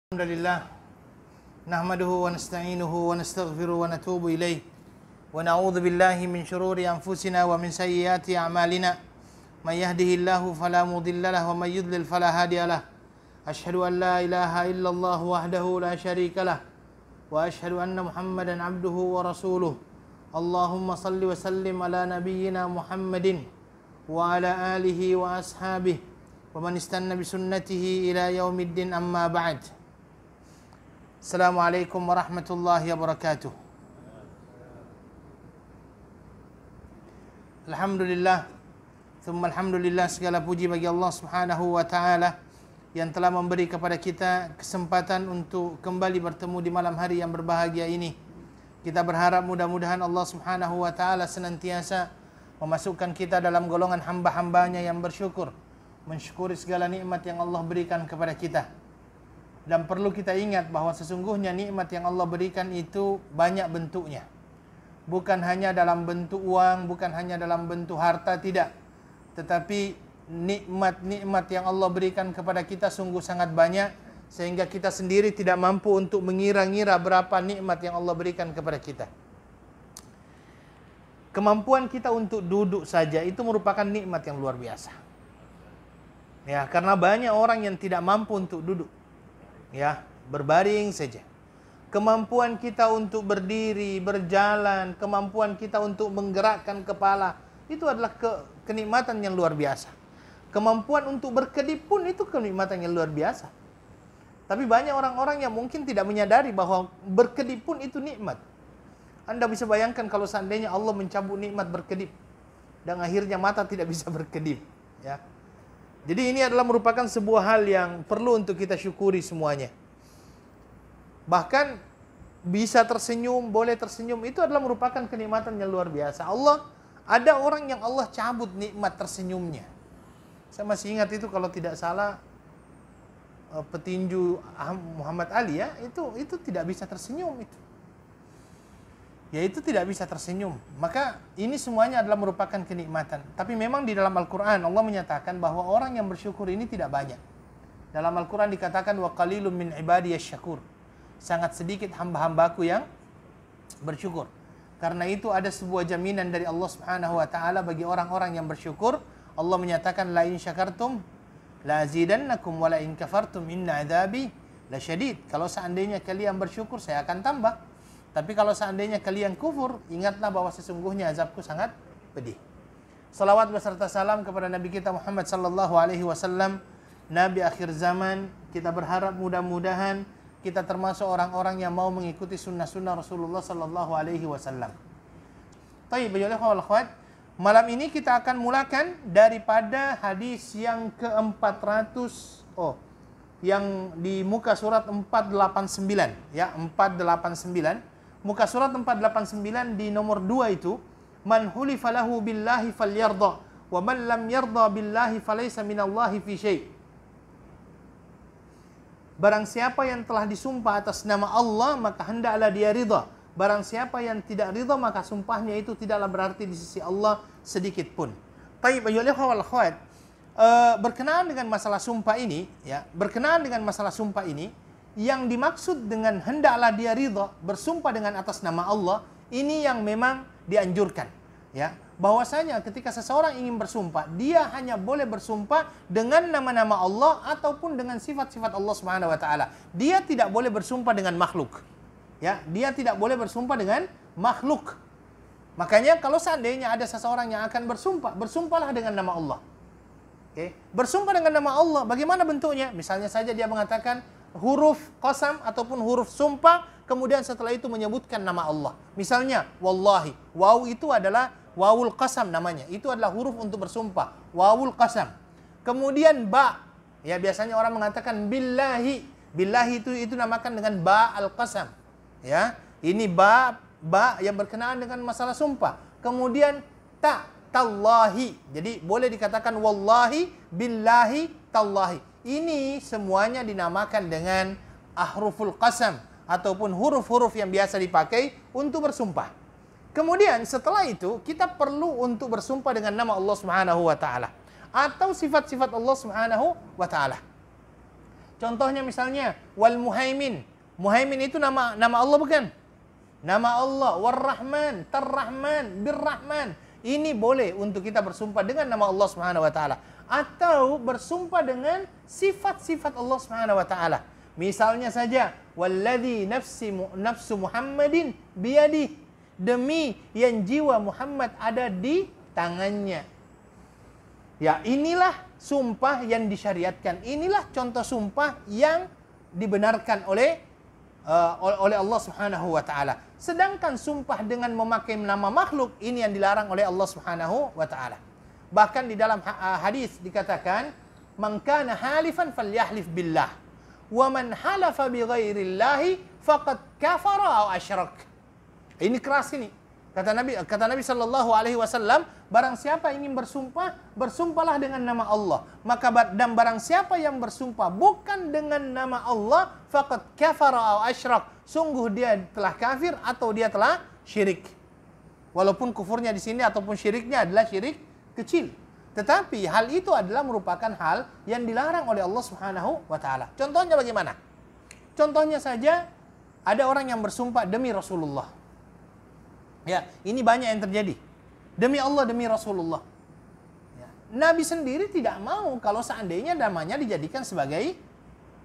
Alhamdulillah nahmaduhu wa nasta'inuhu wa nastaghfiruhu wa natubu ilaih wa na'udzu billahi min shururi anfusina wa min sayyiati a'malina may yahdihillahu fala mudilla lahu wa may yudlil fala hadiya lahu asyhadu an la ilaha illallah wahdahu la syarika lah wa asyhadu anna Muhammadan abduhu wa rasuluh. Allahumma salli wa sallim ala nabiyyina Muhammadin wa ala alihi wa ashabihi wa man istanna bi sunnatihi ila yaumiddin, amma ba'd. Assalamualaikum warahmatullahi wabarakatuh. Alhamdulillah, thumma alhamdulillah, segala puji bagi Allah Subhanahu wa taala yang telah memberi kepada kita kesempatan untuk kembali bertemu di malam hari yang berbahagia ini. Kita berharap mudah-mudahan Allah Subhanahu wa taala senantiasa memasukkan kita dalam golongan hamba-hambanya yang bersyukur, mensyukuri segala nikmat yang Allah berikan kepada kita. Dan perlu kita ingat bahawa sesungguhnya nikmat yang Allah berikan itu banyak bentuknya. Bukan hanya dalam bentuk uang, bukan hanya dalam bentuk harta, tidak. Tetapi nikmat-nikmat yang Allah berikan kepada kita sungguh sangat banyak, sehingga kita sendiri tidak mampu untuk mengira-ngira berapa nikmat yang Allah berikan kepada kita. Kemampuan kita untuk duduk saja itu merupakan nikmat yang luar biasa. Ya, karena banyak orang yang tidak mampu untuk duduk. Ya, berbaring saja. Kemampuan kita untuk berdiri, berjalan, kemampuan kita untuk menggerakkan kepala, itu adalah kenikmatan yang luar biasa. Kemampuan untuk berkedip pun itu kenikmatan yang luar biasa. Tapi banyak orang-orang yang mungkin tidak menyadari bahwa berkedip pun itu nikmat. Anda bisa bayangkan kalau seandainya Allah mencabut nikmat berkedip dan akhirnya mata tidak bisa berkedip, ya. Jadi ini adalah merupakan sebuah hal yang perlu untuk kita syukuri semuanya. Bahkan bisa tersenyum, boleh tersenyum, itu adalah merupakan kenikmatan yang luar biasa. Ada orang yang Allah cabut nikmat tersenyumnya. Saya masih ingat itu, kalau tidak salah petinju Muhammad Ali, ya, itu tidak bisa tersenyum itu. Ya, itu tidak bisa tersenyum. Maka ini semuanya adalah merupakan kenikmatan. Tapi memang di dalam Al-Quran Allah menyatakan bahwa orang yang bersyukur ini tidak banyak. Dalam Al-Quran dikatakan wa qalilum min ibadiyasy syakur. Sangat sedikit hamba-hambaku yang bersyukur. Karena itu ada sebuah jaminan dari Allah Subhanahu wa taala bagi orang-orang yang bersyukur. Allah menyatakan la in syakartum la azidannakum wa la in kafartum inna adzabi lasyadid. Kalau seandainya kalian bersyukur, saya akan tambah. Tapi kalau seandainya kalian kufur, ingatlah bahwa sesungguhnya azabku sangat pedih. Salawat beserta salam kepada Nabi kita Muhammad sallallahu alaihi wasallam, Nabi akhir zaman. Kita berharap mudah-mudahan kita termasuk orang-orang yang mau mengikuti sunnah-sunnah Rasulullah sallallahu alaihi wasallam. Baik, ayolah akhwat, malam ini kita akan mulakan daripada hadis yang ke-400, yang di muka surat 489, ya, 489. Muka surat 489 di nomor 2 itu, man hulifa lahu billahi falyarda wa man lam yarda billahi falaysa minallahi fi syai'. Barang siapa yang telah disumpah atas nama Allah, maka hendaklah dia ridha. Barang siapa yang tidak ridha, maka sumpahnya itu tidaklah berarti di sisi Allah sedikit pun. Baik, ayolah wal akhwat, berkenaan dengan masalah sumpah ini, ya, berkenaan dengan masalah sumpah ini, yang dimaksud dengan hendaklah dia ridha, bersumpah dengan atas nama Allah, ini yang memang dianjurkan, ya. Bahwasanya ketika seseorang ingin bersumpah, dia hanya boleh bersumpah dengan nama-nama Allah ataupun dengan sifat-sifat Allah Subhanahu wa taala. Dia tidak boleh bersumpah dengan makhluk. Ya, dia tidak boleh bersumpah dengan makhluk. Makanya kalau seandainya ada seseorang yang akan bersumpah, bersumpahlah dengan nama Allah. Oke, bersumpah dengan nama Allah, bagaimana bentuknya? Misalnya saja dia mengatakan huruf qasam ataupun huruf sumpah, kemudian setelah itu menyebutkan nama Allah. Misalnya wallahi, waw itu adalah wawul qasam namanya. Itu adalah huruf untuk bersumpah, wawul qasam. Kemudian ba, ya, biasanya orang mengatakan billahi. Billahi itu namakan dengan ba al-qasam. Ya, ini ba yang berkenaan dengan masalah sumpah. Kemudian tallahi. Jadi boleh dikatakan wallahi, billahi, tallahi. Ini semuanya dinamakan dengan ahruful qasam ataupun huruf-huruf yang biasa dipakai untuk bersumpah. Kemudian setelah itu kita perlu untuk bersumpah dengan nama Allah Subhanahu wa taala atau sifat-sifat Allah Subhanahu wa taala. Contohnya misalnya wal muhaimin. Muhaimin itu nama Allah bukan? Nama Allah War-Rahman, Tar-Rahman, Bir-Rahman. Ini boleh untuk kita bersumpah dengan nama Allah Subhanahu wa taala atau bersumpah dengan sifat-sifat Allah Subhanahu wa taala. Misalnya saja walladzi nafsu Muhammadin biyadi, demi yang jiwa Muhammad ada di tangannya. Ya, inilah sumpah yang disyariatkan. Inilah contoh sumpah yang dibenarkan oleh Allah Subhanahu wa taala. Sedangkan sumpah dengan memakai nama makhluk ini yang dilarang oleh Allah Subhanahu wa taala. Bahkan di dalam hadis dikatakan, "Man kana halifan falyahlif billah, wa man halafa bi ghairillahi faqad kafara aw asyrak." Ini keras ini. Kata Nabi sallallahu alaihi wasallam, barang siapa ingin bersumpah, bersumpahlah dengan nama Allah. Dan barang siapa yang bersumpah bukan dengan nama Allah, faqad kafara aw asyrak, sungguh dia telah kafir atau dia telah syirik. Walaupun kufurnya di sini ataupun syiriknya adalah syirik kecil, tetapi hal itu adalah merupakan hal yang dilarang oleh Allah Subhanahu wa taala. Contohnya bagaimana? Contohnya saja ada orang yang bersumpah demi Rasulullah. Ya, ini banyak yang terjadi. Demi Allah, demi Rasulullah. Ya. Nabi sendiri tidak mau kalau seandainya namanya dijadikan sebagai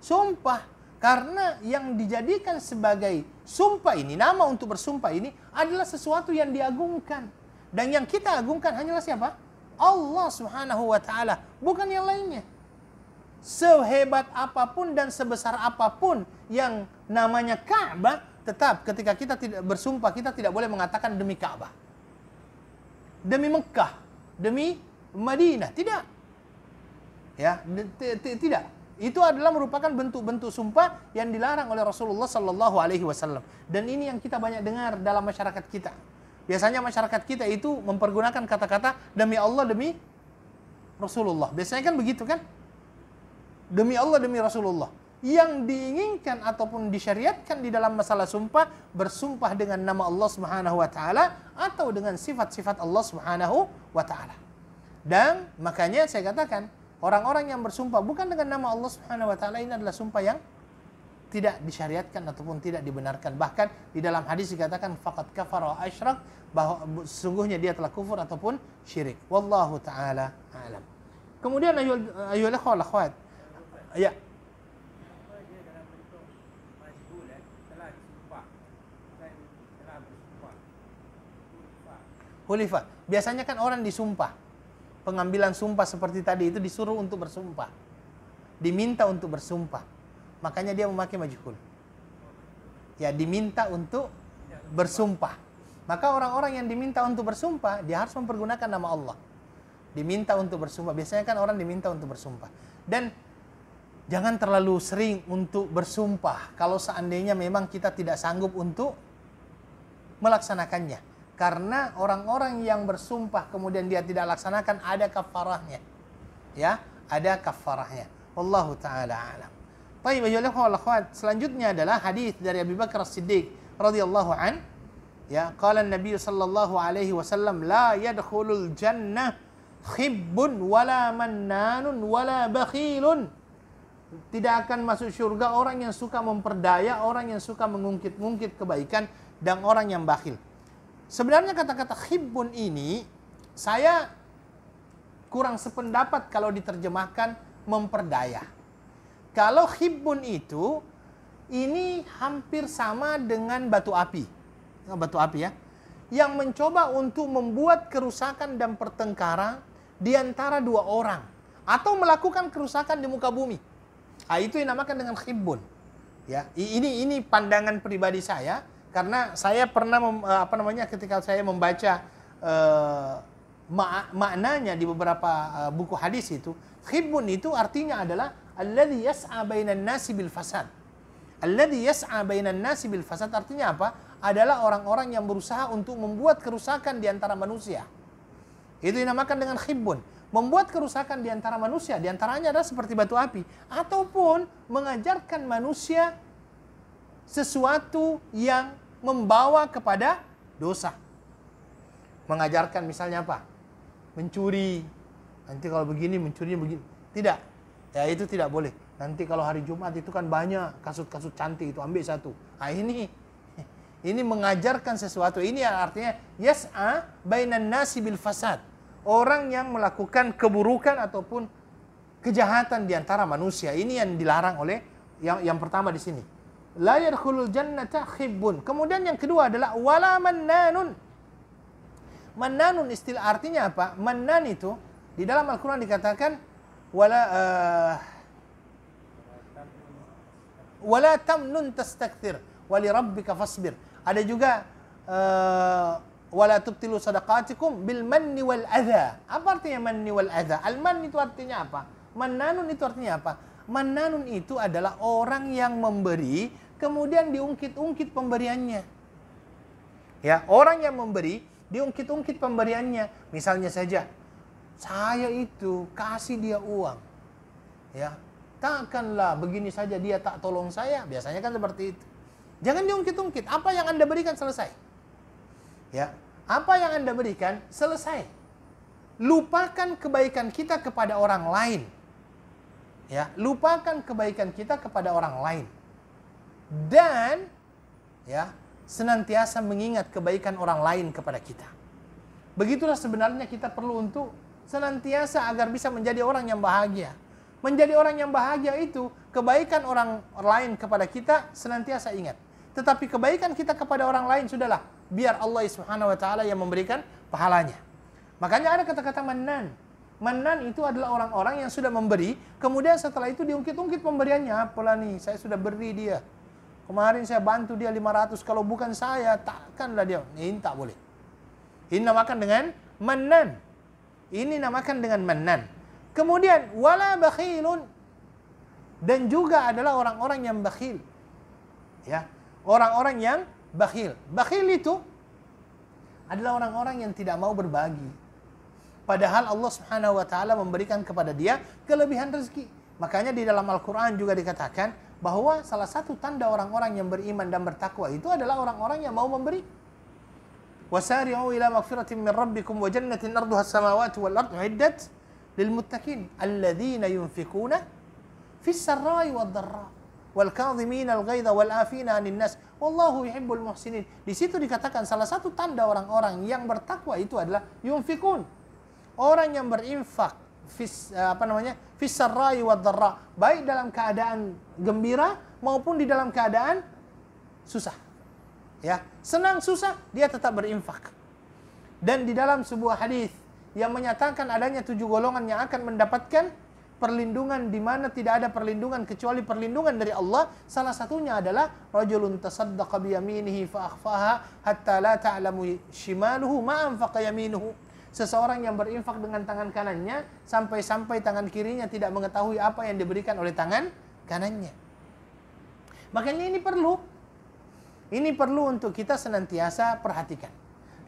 sumpah. Karena yang dijadikan sebagai sumpah ini, nama untuk bersumpah ini adalah sesuatu yang diagungkan. Dan yang kita agungkan hanyalah siapa? Allah Subhanahu wa taala, bukan yang lainnya. Sehebat apapun dan sebesar apapun yang namanya Ka'bah, tetap ketika kita tidak bersumpah, kita tidak boleh mengatakan demi Ka'bah, demi Mekah, demi Madinah. Tidak. Ya, tidak. Itu adalah merupakan bentuk-bentuk sumpah yang dilarang oleh Rasulullah sallallahu alaihi wasallam. Dan ini yang kita banyak dengar dalam masyarakat kita. Biasanya masyarakat kita itu mempergunakan kata-kata demi Allah, demi Rasulullah. Biasanya kan begitu kan? Demi Allah, demi Rasulullah. Yang diinginkan ataupun disyariatkan di dalam masalah sumpah, bersumpah dengan nama Allah Subhanahu wa taala atau dengan sifat-sifat Allah Subhanahu wa taala. Dan makanya saya katakan, orang-orang yang bersumpah bukan dengan nama Allah Subhanahu wa taala ini adalah sumpah yang tidak disyariatkan ataupun tidak dibenarkan. Bahkan di dalam hadis dikatakan faqad kafara wa asyrak, bahwa sesungguhnya dia telah kufur ataupun syirik. Wallahu taala a'lam. Kemudian ayyuhal ikhwah wal akhwat. Ya. Hulifah. Biasanya kan orang disumpah. Pengambilan sumpah seperti tadi itu disuruh untuk bersumpah. Diminta untuk bersumpah. Makanya dia memakai majhul. Ya, diminta untuk bersumpah. Maka orang-orang yang diminta untuk bersumpah, dia harus mempergunakan nama Allah. Diminta untuk bersumpah. Biasanya kan orang diminta untuk bersumpah. Dan jangan terlalu sering untuk bersumpah kalau seandainya memang kita tidak sanggup untuk melaksanakannya. Karena orang-orang yang bersumpah kemudian dia tidak laksanakan, ada kafarahnya. Ya, ada kafarahnya. Wallahu taala a'lam. Baik, selanjutnya adalah hadis dari Abu Bakar As-Siddiq radhiyallahu an. Ya, qala Nabi sallallahu alaihi wasallam, la yadkhulul jannah khibbun wala mannanun wala bakhilun. Tidak akan masuk surga orang yang suka memperdaya, orang yang suka mengungkit-ungkit kebaikan, dan orang yang bakhil. Sebenarnya kata-kata khibbun ini saya kurang sependapat kalau diterjemahkan memperdaya. Kalau khibbun itu ini hampir sama dengan batu api. Batu api ya. Yang mencoba untuk membuat kerusakan dan pertengkaran di antara dua orang atau melakukan kerusakan di muka bumi. Itu yang dinamakan dengan khibbun. Ya, ini pandangan pribadi saya. Karena saya pernah ketika saya membaca maknanya di beberapa buku hadis itu, khibbun itu artinya adalah alladzi yas'a bainan nasi bil fasad. Alladzi yas'a bainan nasi bil fasad artinya apa? Adalah orang-orang yang berusaha untuk membuat kerusakan di antara manusia. Itu dinamakan dengan khibbun. Membuat kerusakan di antara manusia, di antaranya adalah seperti batu api, ataupun mengajarkan manusia sesuatu yang membawa kepada dosa. Mengajarkan misalnya apa? Mencuri. Nanti kalau begini, mencurinya begini. Tidak. Ya, itu tidak boleh. Nanti kalau hari Jumat itu kan banyak kasut-kasut cantik itu, ambil satu. Nah ini mengajarkan sesuatu. Ini artinya yas'a bainan nasi bil fasad. Orang yang melakukan keburukan ataupun kejahatan di antara manusia. Ini yang dilarang oleh yang pertama di sini. La yadkhulul jannata khibbun. Kemudian yang kedua adalah wala mannanun. Mannanun istilah artinya apa? Mannan itu di dalam Al-Qur'an dikatakan wala tamnun tastakthir wali rabbika fasbir. Ada juga wala tubtilu sadaqatikum bil manni wal adha. Apa artinya manni wal adha? Al man itu artinya apa? Mannanun itu artinya apa? Mannanun itu adalah orang yang memberi kemudian diungkit-ungkit pemberiannya. Ya, orang yang memberi diungkit-ungkit pemberiannya. Misalnya saja, saya itu kasih dia uang. Ya, takkanlah begini saja dia tak tolong saya. Biasanya kan seperti itu. Jangan diungkit-ungkit. Apa yang Anda berikan selesai. Ya, apa yang Anda berikan selesai. Lupakan kebaikan kita kepada orang lain. Ya, lupakan kebaikan kita kepada orang lain. Dan ya, senantiasa mengingat kebaikan orang lain kepada kita. Begitulah sebenarnya kita perlu untuk senantiasa agar bisa menjadi orang yang bahagia. Menjadi orang yang bahagia itu, kebaikan orang lain kepada kita senantiasa ingat. Tetapi kebaikan kita kepada orang lain sudahlah, biar Allah Subhanahu wa taala yang memberikan pahalanya. Makanya ada kata-kata mannan. Mannan itu adalah orang-orang yang sudah memberi, kemudian setelah itu diungkit-ungkit pemberiannya. Apalah nih, saya sudah beri dia. Kemarin saya bantu dia 500, kalau bukan saya, takkanlah dia. Ini tak boleh. Ini namakan dengan mannan. Ini namakan dengan mannan. Kemudian wala bakhilun, dan juga adalah orang-orang yang bakhil. Ya, orang-orang yang bakhil. Bakhil itu adalah orang-orang yang tidak mau berbagi. Padahal Allah Subhanahu wa taala memberikan kepada dia kelebihan rezeki. Makanya di dalam Al-Qur'an juga dikatakan bahwa salah satu tanda orang-orang yang beriman dan bertakwa itu adalah orang-orang yang mau memberi. Wasari'u ila maghfiratin min rabbikum wa jannatin arduha as-samawati wal ardu 'iddat lil muttaqin alladzina yunfikuna fis sarra'i wad dharra wal kadhimina al ghaidha wal afina 'anil nas wallahu yuhibbul muhsinin. Di situ dikatakan salah satu tanda orang-orang yang bertakwa itu adalah yunfikun. Orang yang berinfak fis sarra'i wad dharra, baik dalam keadaan gembira maupun di dalam keadaan susah. Ya, senang susah dia tetap berinfak. Dan di dalam sebuah hadis yang menyatakan adanya 7 golongan yang akan mendapatkan perlindungan di mana tidak ada perlindungan kecuali perlindungan dari Allah, salah satunya adalah rajulun tasaddaqa bi yaminihi fa akhfaha hatta la ta'lamu shimaluhu ma anfaqa yaminuhu. Seseorang yang berinfak dengan tangan kanannya sampai-sampai tangan kirinya tidak mengetahui apa yang diberikan oleh tangan kanannya. Makanya ini perlu. Ini perlu untuk kita senantiasa perhatikan.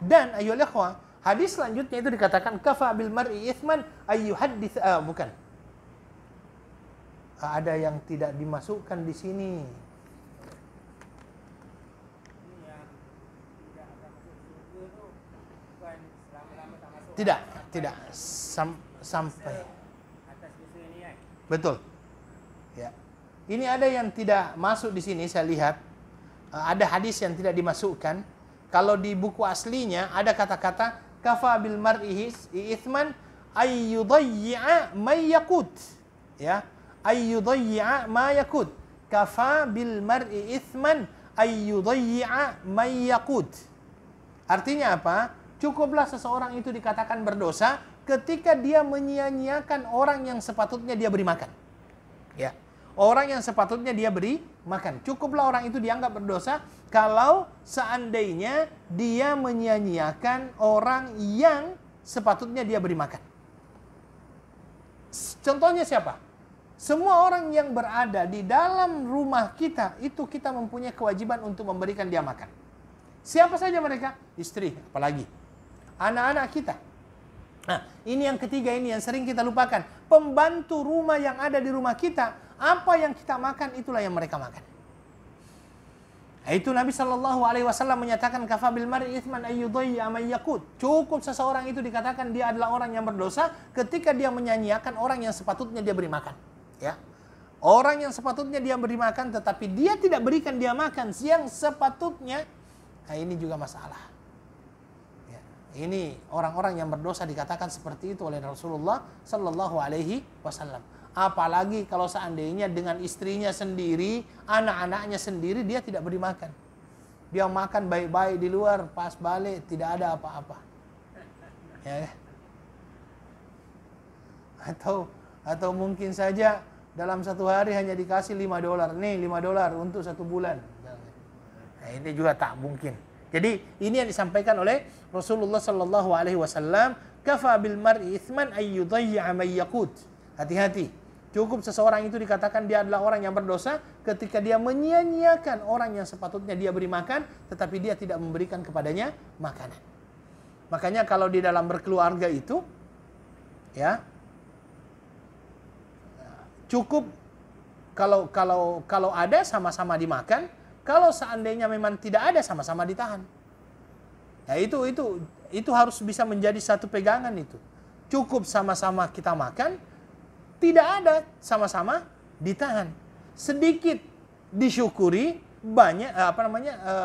Dan ayolah ikhwah, hadis selanjutnya itu dikatakan kafa bil mar'i itsman ayyuhaddits bukan. Ada yang tidak dimasukkan di sini. Tidak sampai. Betul. Ya. Ini ada yang tidak masuk di sini, saya lihat. Ada hadis yang tidak dimasukkan. Kalau di buku aslinya ada kata-kata kafa bil mar'i itsman ayyudayya may yaqut. Ya. Ayyudayya ma yaqut. Kafa bil mar'i itsman ayyudayya may yaqut. Artinya apa? Cukuplah seseorang itu dikatakan berdosa ketika dia menyia-nyiakan orang yang sepatutnya dia beri makan. Ya. Orang yang sepatutnya dia beri makan. Cukuplah orang itu dianggap berdosa kalau seandainya dia menyia-nyiakan orang yang sepatutnya dia beri makan. Contohnya siapa? Semua orang yang berada di dalam rumah kita, itu kita mempunyai kewajiban untuk memberikan dia makan. Siapa saja mereka? Istri, apalagi anak-anak kita. Nah, ini yang ketiga, ini yang sering kita lupakan. Pembantu rumah yang ada di rumah kita, apa yang kita makan, itulah yang mereka makan. Nah, itu Nabi SAW menyatakan kafa bil mar'i itsman ayyudayya may yaqut. Cukup seseorang itu dikatakan dia adalah orang yang berdosa ketika dia menyanyiakan orang yang sepatutnya dia beri makan. Ya. Orang yang sepatutnya dia beri makan, tetapi dia tidak berikan dia makan yang sepatutnya, nah ini juga masalah. Ya, ini orang-orang yang berdosa dikatakan seperti itu oleh Rasulullah Sallallahu Alaihi Wasallam. Apalagi kalau seandainya dengan istrinya sendiri, anak-anaknya sendiri, dia tidak beri makan. Dia makan baik-baik di luar, pas balik tidak ada apa-apa. Ya. Atau mungkin saja dalam satu hari hanya dikasih $5. Nih $5 untuk 1 bulan. Nah, ini juga tak mungkin. Jadi ini yang disampaikan oleh Rasulullah Sallallahu Alaihi Wasallam. Kafa bil mar'i ithman ay yudayya man yaqut. Hati-hati. Cukup seseorang itu dikatakan dia adalah orang yang berdosa ketika dia menyia-nyiakan orang yang sepatutnya dia beri makan, tetapi dia tidak memberikan kepadanya makanan. Makanya kalau di dalam berkeluarga itu, ya, cukup kalau ada sama-sama dimakan, kalau seandainya memang tidak ada sama-sama ditahan. Ya itu harus bisa menjadi satu pegangan itu. Cukup sama-sama kita makan, tidak ada sama-sama ditahan. Sedikit disyukuri, banyak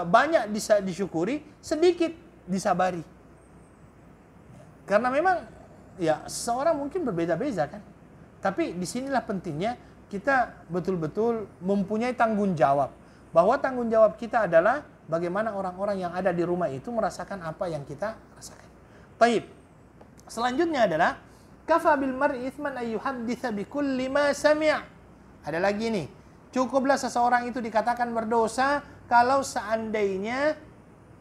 banyak disyukuri, sedikit disabari. Karena memang ya seorang mungkin berbeda-beda kan. Tapi disinilah pentingnya kita betul-betul mempunyai tanggung jawab. Bahwa tanggung jawab kita adalah bagaimana orang-orang yang ada di rumah itu merasakan apa yang kita rasakan. Taib. Selanjutnya adalah kafa bil mar'i itsman ay yuhadditsa bi kulli ma sami'. Ada lagi nih. Cukuplah seseorang itu dikatakan berdosa kalau seandainya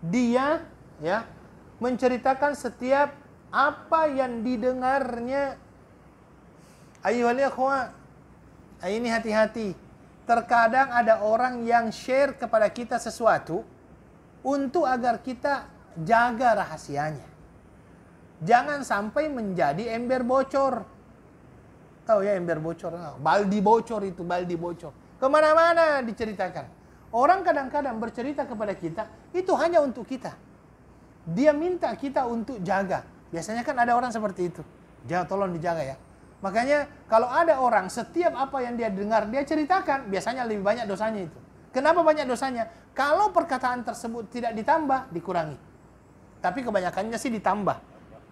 dia ya menceritakan setiap apa yang didengarnya. Ayyuhal ikhwah, ini hati-hati. Terkadang ada orang yang share kepada kita sesuatu untuk agar kita jaga rahasianya. Jangan sampai menjadi ember bocor. Tahu ya ember bocor? Baldi bocor itu, baldi bocor. Kemana-mana diceritakan. Orang kadang-kadang bercerita kepada kita, itu hanya untuk kita. Dia minta kita untuk jaga. Biasanya kan ada orang seperti itu. Jangan, tolong dijaga ya. Makanya kalau ada orang setiap apa yang dia dengar dia ceritakan, biasanya lebih banyak dosanya itu. Kenapa banyak dosanya? Kalau perkataan tersebut tidak ditambah, dikurangi. Tapi kebanyakannya sih ditambah.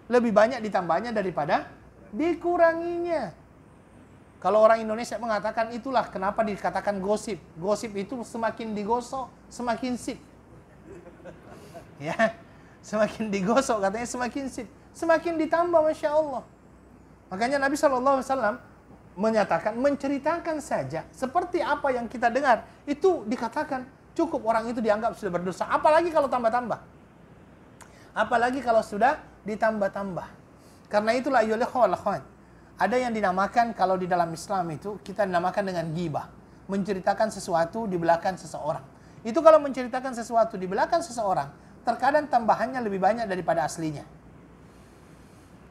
Lebih banyak ditambahnya daripada dikuranginya. Kalau orang Indonesia mengatakan itulah kenapa dikatakan gosip. Gosip itu semakin digosok, semakin sip. Ya, semakin digosok katanya semakin sip. Semakin ditambah, Masya Allah. Makanya Nabi SAW menyatakan, menceritakan saja seperti apa yang kita dengar. Itu dikatakan cukup orang itu dianggap sudah berdosa. Apalagi kalau tambah-tambah. Apalagi kalau sudah ditambah-tambah. Karena itulah ayyuhal akhwat. Ada yang dinamakan kalau di dalam Islam itu kita dinamakan dengan ghibah. Menceritakan sesuatu di belakang seseorang. Itu kalau menceritakan sesuatu di belakang seseorang, terkadang tambahannya lebih banyak daripada aslinya.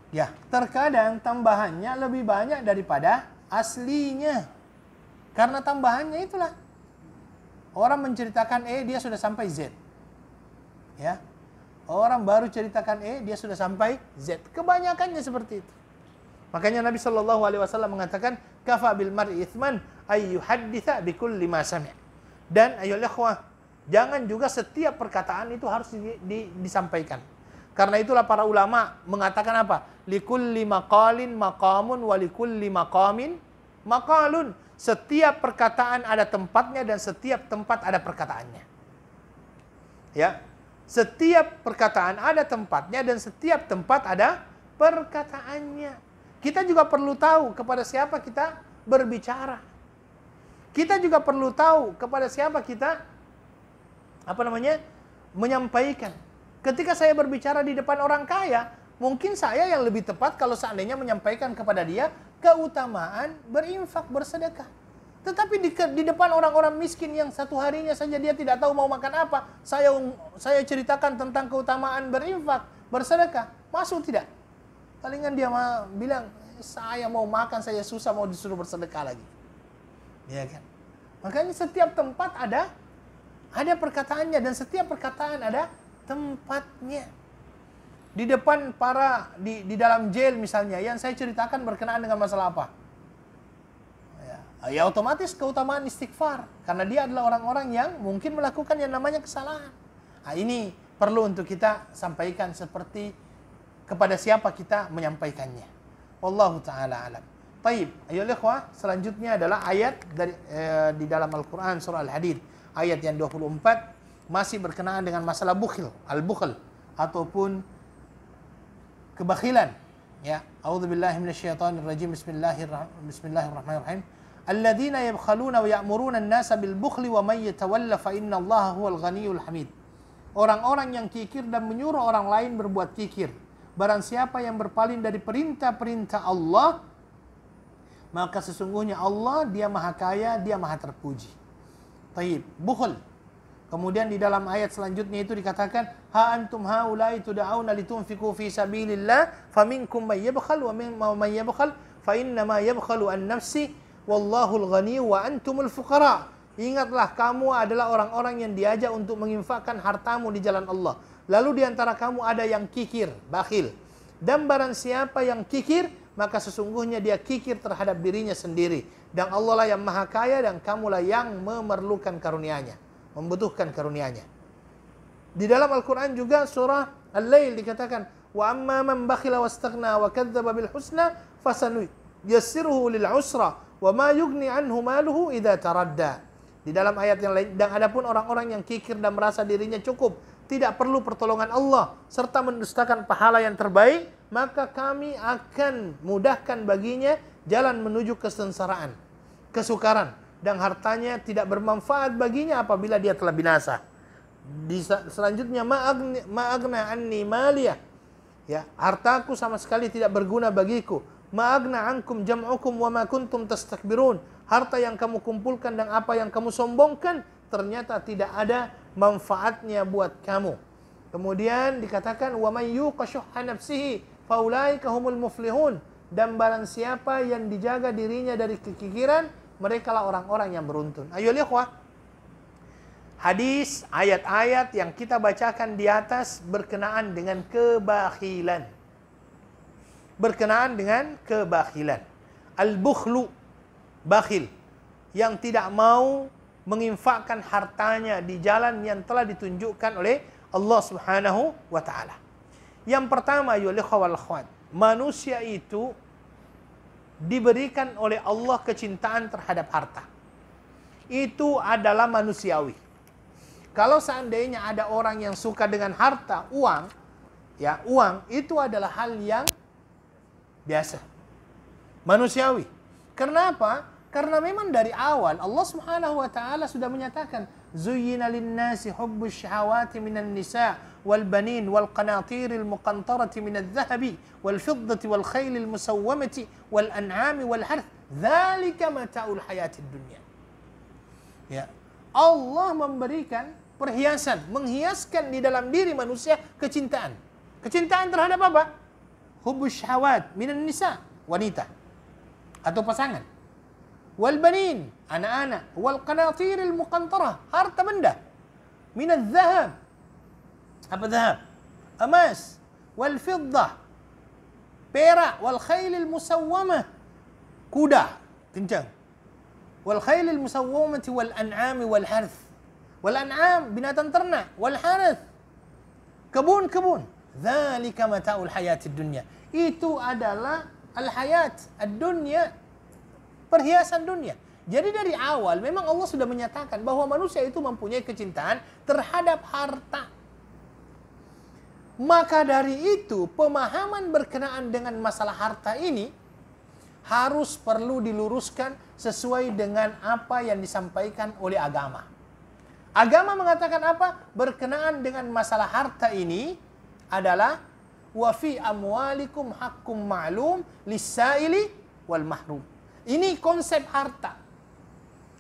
Ya, terkadang tambahannya lebih banyak daripada aslinya. Karena tambahannya itulah. Orang menceritakan dia sudah sampai Z. Ya. Orang baru ceritakan dia sudah sampai Z. Kebanyakannya seperti itu. Makanya Nabi Shallallahu Alaihi Wasallam mengatakan, kafa bil mar'i itsman ay yuhadditsa bi kulli ma sami'. Dan ayolah ikhwah, jangan juga setiap perkataan itu harus disampaikan. Karena itulah para ulama mengatakan apa? Likulli maqalin maqamun wa likulli maqamin maqalun. Setiap perkataan ada tempatnya dan setiap tempat ada perkataannya. Ya. Setiap perkataan ada tempatnya dan setiap tempat ada perkataannya. Kita juga perlu tahu kepada siapa kita berbicara. Kita juga perlu tahu kepada siapa kita menyampaikan. Ketika saya berbicara di depan orang kaya, mungkin saya yang lebih tepat kalau seandainya menyampaikan kepada dia keutamaan berinfak, bersedekah. Tetapi di depan orang-orang miskin yang satu harinya saja dia tidak tahu mau makan apa, saya ceritakan tentang keutamaan berinfak, bersedekah, masuk tidak? Palingan dia bilang, saya mau makan, saya susah mau disuruh bersedekah lagi. Ya kan? Makanya setiap tempat ada perkataannya dan setiap perkataan ada tempatnya. Di depan di dalam jail misalnya, yang saya ceritakan berkenaan dengan masalah apa? Ya, ya otomatis keutamaan istighfar. Karena dia adalah orang-orang yang mungkin melakukan yang namanya kesalahan. Nah, ini perlu untuk kita sampaikan seperti kepada siapa kita menyampaikannya. Wallahu ta'ala alam. Taib, ayo ikhwah, selanjutnya adalah ayat dari di dalam Al-Quran surah Al-Hadid. Ayat yang 24 masih berkenaan dengan masalah bukhil, al-bukhl ataupun kebakhilan. Ya, a'udzubillahi minasyaitonirrajim. Bismillahirrahmanirrahim. Alladzina yabkhaluna wa ya'muruna an-nasa bil bukhli wa may yatawalla fa innallaha huwal ghaniyyul hamid. Orang-orang yang kikir dan menyuruh orang lain berbuat kikir. Barang siapa yang berpaling dari perintah-perintah Allah, maka sesungguhnya Allah dia maha kaya, dia maha terpuji. Taib, bukhl. Kemudian di dalam ayat selanjutnya itu dikatakan, ha antum haula'i tud'auna litunfiqu fi sabilillah faminkum may yabkhal wa mimman may yabkhal fa inna ma yabkhalu an nafsi wallahul ghani wa antumul fuqara. Ingatlah, kamu adalah orang-orang yang diajak untuk menginfakkan hartamu di jalan Allah. Lalu di antara kamu ada yang kikir, bakhil. Dan barang siapa yang kikir, maka sesungguhnya dia kikir terhadap dirinya sendiri. Dan Allah lah yang maha kaya dan kamulah yang memerlukan karunia-Nya, membutuhkan karunia-Nya. Di dalam Al-Quran juga surah Al-Lail dikatakan, wa amma man bakhila wastaghna wa kadzdzaba bil husna fasanuyassiruhu lil usra wa ma yughni anhu maluhu idza taradda. Di dalam ayat yang lain, dan adapun orang-orang yang kikir dan merasa dirinya cukup, tidak perlu pertolongan Allah, serta mendustakan pahala yang terbaik, maka kami akan mudahkan baginya jalan menuju kesengsaraan, kesukaran, dan hartanya tidak bermanfaat baginya apabila dia telah binasa. Selanjutnya, ma'agna anni maliyah. Ya, hartaku sama sekali tidak berguna bagiku. Ma'agna ankum jam'ukum wa ma kuntum tastakbirun. Harta yang kamu kumpulkan dan apa yang kamu sombongkan ternyata tidak ada manfaatnya buat kamu. Kemudian dikatakan, wa may yuqa syuhha nafsihi faulaika humul muflihun. Dan barang siapa yang dijaga dirinya dari kekikiran, merekalah orang-orang yang beruntun. Ayo ikhwah, hadis, ayat-ayat yang kita bacakan di atas berkenaan dengan kebakhilan. Berkenaan dengan kebakhilan. Al-bukhlu, bakhil, yang tidak mau menginfakkan hartanya di jalan yang telah ditunjukkan oleh Allah Subhanahu wa ta'ala. Yang pertama, ya ikhwal akhwat, manusia itu diberikan oleh Allah kecintaan terhadap harta. Itu adalah manusiawi. Kalau seandainya ada orang yang suka dengan harta, uang, ya uang itu adalah hal yang biasa, manusiawi. Kenapa? Karena memang dari awal Allah Subhanahu wa taala sudah menyatakan, zuyyina lin-nasi hubbus syahawati minan nisa wal banin wal qanatiril muqantarati minadh dhahabi wal fiddati wal khailil musawwamati wal an'ami wal harth dzalika mata'ul hayatid dunya. Ya, Allah memberikan perhiasan, menghiaskan di dalam diri manusia kecintaan. Kecintaan terhadap apa? Hubbus syahawat minan nisa, wanita atau pasangan. Wal banin, anak-anak, wal qanatiril muqantarah, harta benda, minadh dhahab, apa dhahab? Emas, wal fiddah, perak, wal khailil musawwamah, kuda kencang, wal khailil musawwamati wal an'ami wal harth, wal an'am binatang ternak, wal harth kebun-kebun. Dzalika mata'ul hayatid dunya. Itu adalah al-hayat ad-dunya, perhiasan dunia. Jadi dari awal memang Allah sudah menyatakan bahwa manusia itu mempunyai kecintaan terhadap harta. Maka dari itu pemahaman berkenaan dengan masalah harta ini harus perlu diluruskan sesuai dengan apa yang disampaikan oleh agama. Agama mengatakan apa? Berkenaan dengan masalah harta ini adalah wa fi amwalikum haqqum ma'lum lis-sa'ili wal mahrum. Ini konsep harta.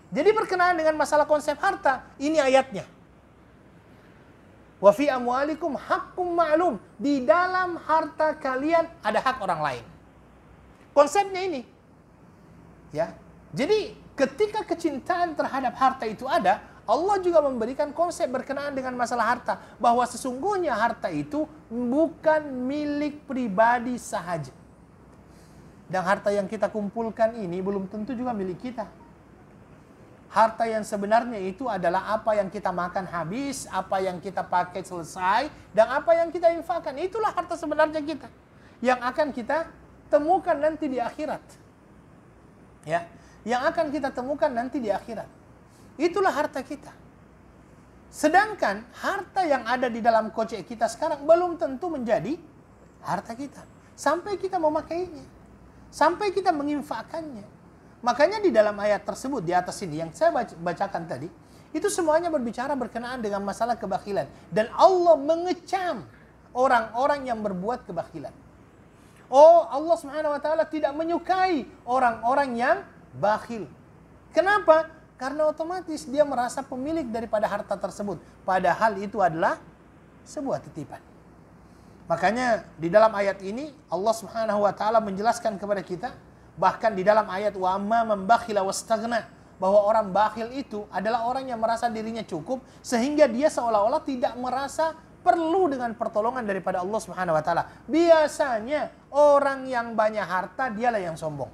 Jadi berkenaan dengan masalah konsep harta, ini ayatnya. Wa fi amwalikum haqqum ma'lum. Di dalam harta kalian ada hak orang lain. Konsepnya ini. Ya. Jadi ketika kecintaan terhadap harta itu ada, Allah juga memberikan konsep berkenaan dengan masalah harta, bahwa sesungguhnya harta itu bukan milik pribadi sahaja. Dan harta yang kita kumpulkan ini belum tentu juga milik kita. Harta yang sebenarnya itu adalah apa yang kita makan habis, apa yang kita pakai selesai, dan apa yang kita infakkan. Itulah harta sebenarnya kita, yang akan kita temukan nanti di akhirat. Ya, yang akan kita temukan nanti di akhirat. Itulah harta kita. Sedangkan harta yang ada di dalam kocek kita sekarang belum tentu menjadi harta kita. Sampai kita memakainya. Sampai kita menginfakkannya. Makanya di dalam ayat tersebut di atas ini yang saya bacakan tadi, itu semuanya berbicara berkenaan dengan masalah kebakhilan. Dan Allah mengecam orang-orang yang berbuat kebakhilan. Oh, Allah Subhanahu wa taala tidak menyukai orang-orang yang bakhil. Kenapa? Karena otomatis dia merasa pemilik daripada harta tersebut. Padahal itu adalah sebuah titipan. Makanya di dalam ayat ini Allah Subhanahu wa taala menjelaskan kepada kita, bahkan di dalam ayat wa amma man bakhila wastaghna, bahwa orang bakhil itu adalah orang yang merasa dirinya cukup sehingga dia seolah-olah tidak merasa perlu dengan pertolongan daripada Allah Subhanahu wa taala. Biasanya orang yang banyak harta dialah yang sombong.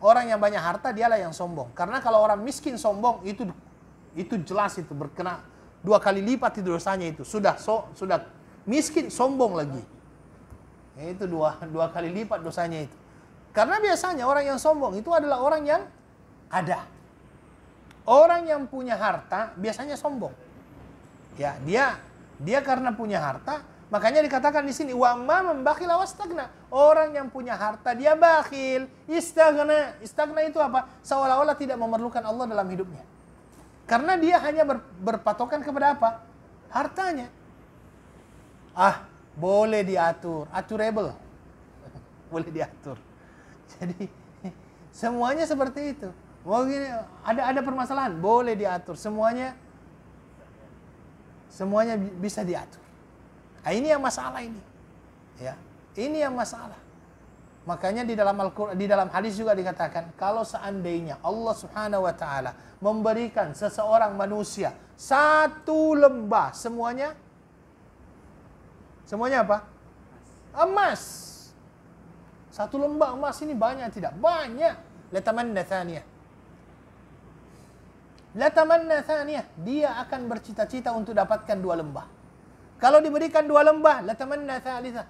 Orang yang banyak harta dialah yang sombong. Karena kalau orang miskin sombong itu jelas itu berkena 2 kali lipat itu dosanya itu. Sudah miskin sombong lagi. Itu dua kali lipat dosanya itu. Karena biasanya orang yang sombong itu adalah orang yang ada. Orang yang punya harta biasanya sombong. Ya, dia karena punya harta, makanya dikatakan di sini wa amma man bakhila wastagna. Orang yang punya harta dia bakhil, istaghna. Istaghna itu apa? Seolah-olah tidak memerlukan Allah dalam hidupnya. Karena dia hanya berpatokan kepada apa? Hartanya. Boleh diatur, aturable. Boleh diatur. Jadi semuanya seperti itu. Mungkin ada permasalahan, boleh diatur. Semuanya bisa diatur. Ini yang masalah ini. Ya, ini yang masalah. Makanya di dalam hadis juga dikatakan, kalau seandainya Allah Subhanahu wa taala memberikan seseorang manusia 1 lembah, semuanya apa? Emas. 1 lembah emas ini banyak tidak? Banyak. Latamanna thaniyah. Latamanna thaniyah. Dia akan bercita-cita untuk dapatkan 2 lembah. Kalau diberikan 2 lembah, latamanna thalithah.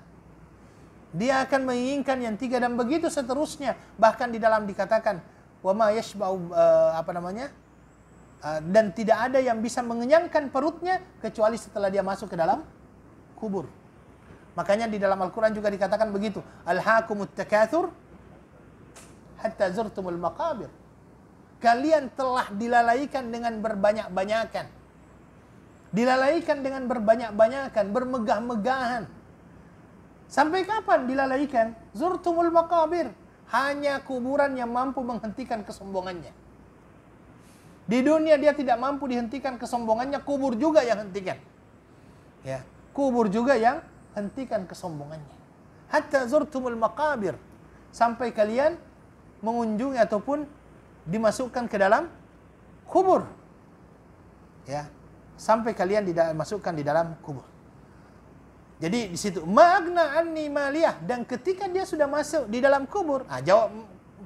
Dia akan menginginkan yang 3 dan begitu seterusnya. Bahkan di dalam dikatakan wa ma yashba'u dan tidak ada yang bisa mengenyangkan perutnya kecuali setelah dia masuk ke dalam kubur. Makanya di dalam Al-Quran juga dikatakan begitu. Alhaakumut takatsur hatta zurtumul maqabir. Kalian telah dilalaikan dengan berbanyak-banyakan. Dilalaikan dengan berbanyak-banyakan, bermegah-megahan. Sampai kapan dilalaikan? Zurtumul maqabir. Hanya kuburan yang mampu menghentikan kesombongannya. Di dunia dia tidak mampu dihentikan kesombongannya, kubur juga yang hentikan. Ya, kubur juga yang hentikan kesombongannya. Hatta zurtumul maqabir. Sampai kalian mengunjungi ataupun dimasukkan ke dalam kubur. Ya, sampai kalian dimasukkan di dalam kubur. Jadi di situ magna anni maliyah, dan ketika dia sudah masuk di dalam kubur, jawab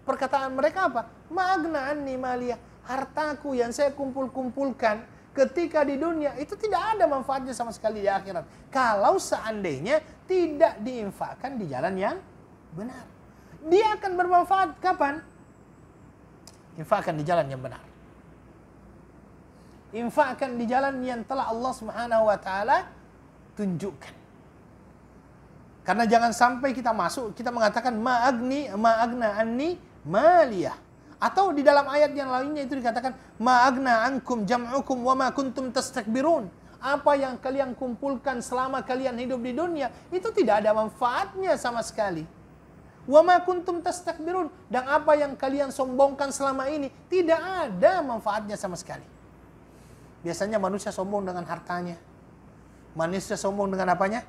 perkataan mereka apa? Magna anni maliyah, hartaku yang saya kumpulkan ketika di dunia itu tidak ada manfaatnya sama sekali di akhirat. Kalau seandainya tidak diinfakkan di jalan yang benar. Dia akan bermanfaat kapan? Infakkan di jalan yang benar. Infakkan di jalan yang telah Allah Subhanahu wa taala tunjukkan. Karena jangan sampai kita masuk, kita mengatakan ma'agna anni maliyah. Atau di dalam ayat yang lainnya itu dikatakan ma'agna ankum jam'ukum wa ma kuntum tastakbirun. Apa yang kalian kumpulkan selama kalian hidup di dunia itu tidak ada manfaatnya sama sekali. Wa ma kuntum tastakbirun, dan apa yang kalian sombongkan selama ini tidak ada manfaatnya sama sekali. Biasanya manusia sombong dengan hartanya. Manusia sombong dengan apanya?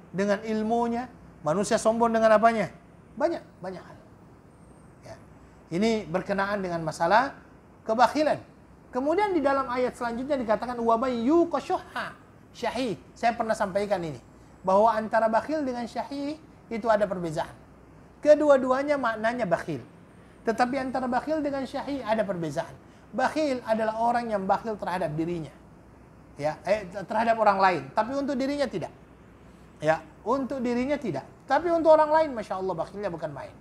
Dengan ilmunya. Manusia sombong dengan apanya? Banyak hal. Ya. Ini berkenaan dengan masalah kebakhilan. Kemudian di dalam ayat selanjutnya dikatakan wa may yuqashuha syahih. Saya pernah sampaikan ini, bahwa antara bakhil dengan syahih itu ada perbedaan. Kedua-duanya maknanya bakhil. Tetapi antara bakhil dengan syahih ada perbezaan. Bakhil adalah orang yang bakhil terhadap dirinya, ya, terhadap orang lain, tapi untuk dirinya tidak. Ya, untuk dirinya tidak, tapi untuk orang lain, masya Allah, bakhilnya bukan main.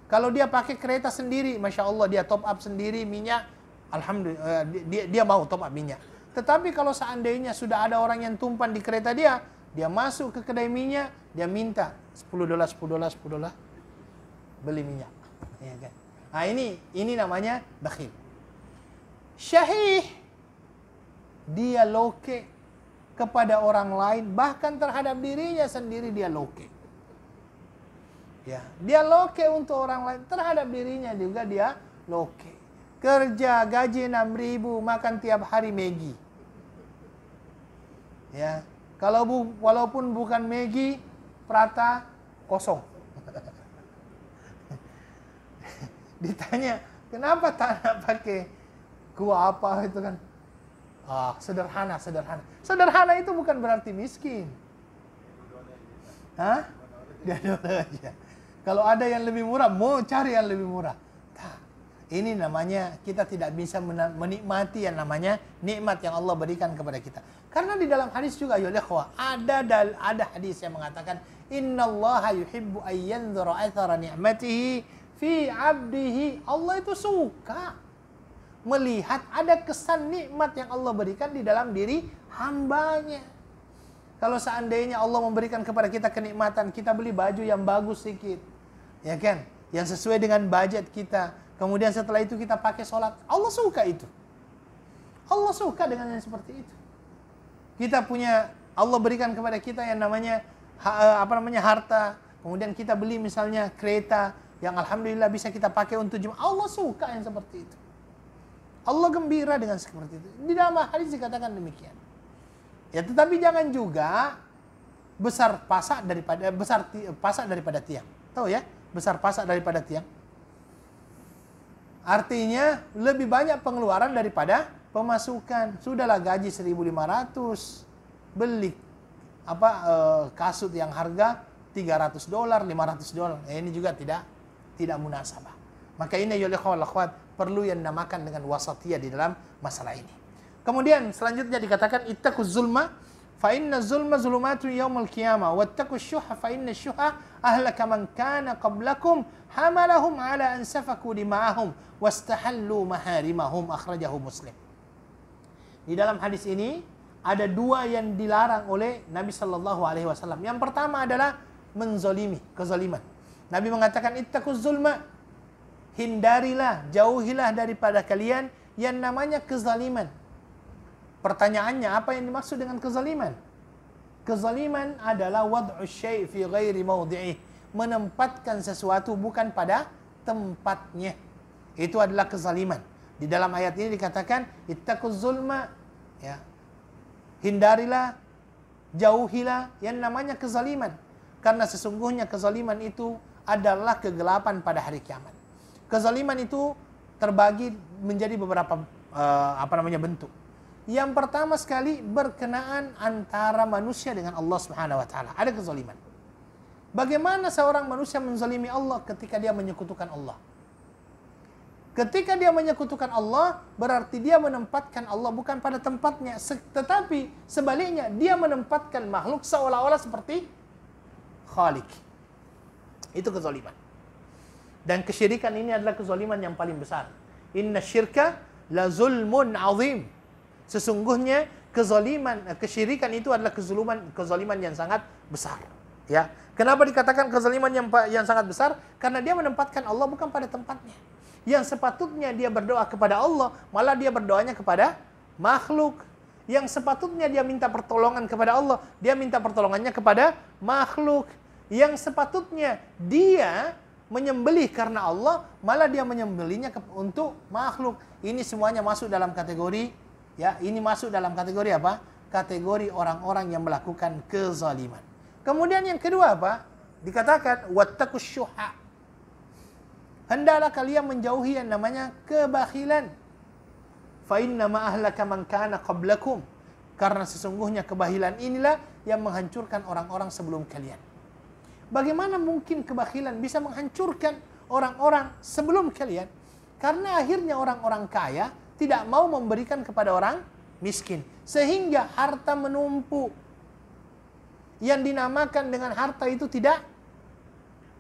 Kalau dia pakai kereta sendiri, masya Allah, dia top up sendiri minyak, alhamdulillah, dia mau top up minyak. Tetapi kalau seandainya sudah ada orang yang tumpan di kereta dia masuk ke kedai minyak, dia minta $10, beli minyak, ya kan? Nah, ini namanya bakhil. Syahih, dia loke kepada orang lain, bahkan terhadap dirinya sendiri dia loke. Ya, dia loke untuk orang lain, terhadap dirinya juga dia loke. Kerja gaji 6.000, makan tiap hari Maggi. Ya, walaupun bukan Maggi, prata kosong. Ditanya, kenapa tak nak pakai kuah apa itu kan? Sederhana. Sederhana itu bukan berarti miskin. Hah? Dia aja. Kalau ada yang lebih murah, mau cari yang lebih murah. Nah, ini namanya kita tidak bisa menikmati yang namanya nikmat yang Allah berikan kepada kita. Karena di dalam hadis juga, ya ikhwah, ada hadis yang mengatakan, innallaha yuhibbu ayyanzura athara ni'matihi fi 'abdihi. Allah itu suka melihat ada kesan nikmat yang Allah berikan di dalam diri hambanya. Kalau seandainya Allah memberikan kepada kita kenikmatan, kita beli baju yang bagus sedikit, ya kan, yang sesuai dengan budget kita, kemudian setelah itu kita pakai sholat, Allah suka itu. Allah suka dengan yang seperti itu. Kita punya, Allah berikan kepada kita yang namanya harta, kemudian kita beli misalnya kereta yang alhamdulillah bisa kita pakai untuk jemaah. Allah suka yang seperti itu. Allah gembira dengan seperti itu. Di dalam hadis dikatakan demikian. Ya, tetapi jangan juga besar pasak daripada tiang. Tahu ya? Besar pasak daripada tiang. Artinya lebih banyak pengeluaran daripada pemasukan. Sudahlah gaji 1.500, beli kasut yang harga $300, $500. Ini juga tidak munasabah. Maka ini ya akhwat, perlu yang dinamakan dengan wasatiyah di dalam masalah ini. Kemudian selanjutnya dikatakan ittaquz zulma fa inna zulma zulumatun yaumil qiyamah wattaqus syuha fa inna syuha ahlaka man kana qablakum hamalahum ala an safaku dima'ahum wastahallu maharimahum, akhrajahu Muslim. Di dalam hadis ini ada dua yang dilarang oleh Nabi sallallahu alaihi wasallam. Yang pertama adalah menzalimi, kezaliman. Nabi mengatakan ittaquz zulma, hindarilah, jauhilah daripada kalian yang namanya kezaliman. Pertanyaannya, apa yang dimaksud dengan kezaliman? Kezaliman adalah wad'u syai' fi ghairi mawdi'ih, menempatkan sesuatu bukan pada tempatnya. Itu adalah kezaliman. Di dalam ayat ini dikatakan ittaquz zulma, ya. Hindarilah, jauhilah yang namanya kezaliman. Karena sesungguhnya kezaliman itu adalah kegelapan pada hari kiamat. Kezaliman itu terbagi menjadi beberapa bentuk. Yang pertama sekali berkenaan antara manusia dengan Allah Subhanahu wa taala. Ada kezaliman. Bagaimana seorang manusia menzalimi Allah ketika dia menyekutukan Allah? Ketika dia menyekutukan Allah, berarti dia menempatkan Allah bukan pada tempatnya, tetapi sebaliknya dia menempatkan makhluk seolah-olah seperti Khalik. Itu kezaliman. Dan kesyirikan ini adalah kezaliman yang paling besar. Inna syirka la zulmun azim. Sesungguhnya kesyirikan itu adalah kezaliman yang sangat besar. Ya, kenapa dikatakan kezaliman yang sangat besar? Karena dia menempatkan Allah bukan pada tempatnya. Yang sepatutnya dia berdoa kepada Allah, malah dia berdoanya kepada makhluk. Yang sepatutnya dia minta pertolongan kepada Allah, dia minta pertolongannya kepada makhluk. Yang sepatutnya dia menyembelih karena Allah, malah dia menyembelihnya untuk makhluk. Ini semuanya masuk dalam kategori, ya, ini masuk dalam kategori apa? Kategori orang-orang yang melakukan kezaliman. Kemudian yang kedua apa? Dikatakan wattaqus syuha. Hendaklah kalian menjauhi yang namanya kebakhilan. Fa inna ma ahlaka man kana qablakum. Karena sesungguhnya kebahilan inilah yang menghancurkan orang-orang sebelum kalian. Bagaimana mungkin kebakhilan bisa menghancurkan orang-orang sebelum kalian. Karena akhirnya orang-orang kaya tidak mau memberikan kepada orang miskin. Sehingga harta menumpuk. Yang dinamakan dengan harta itu tidak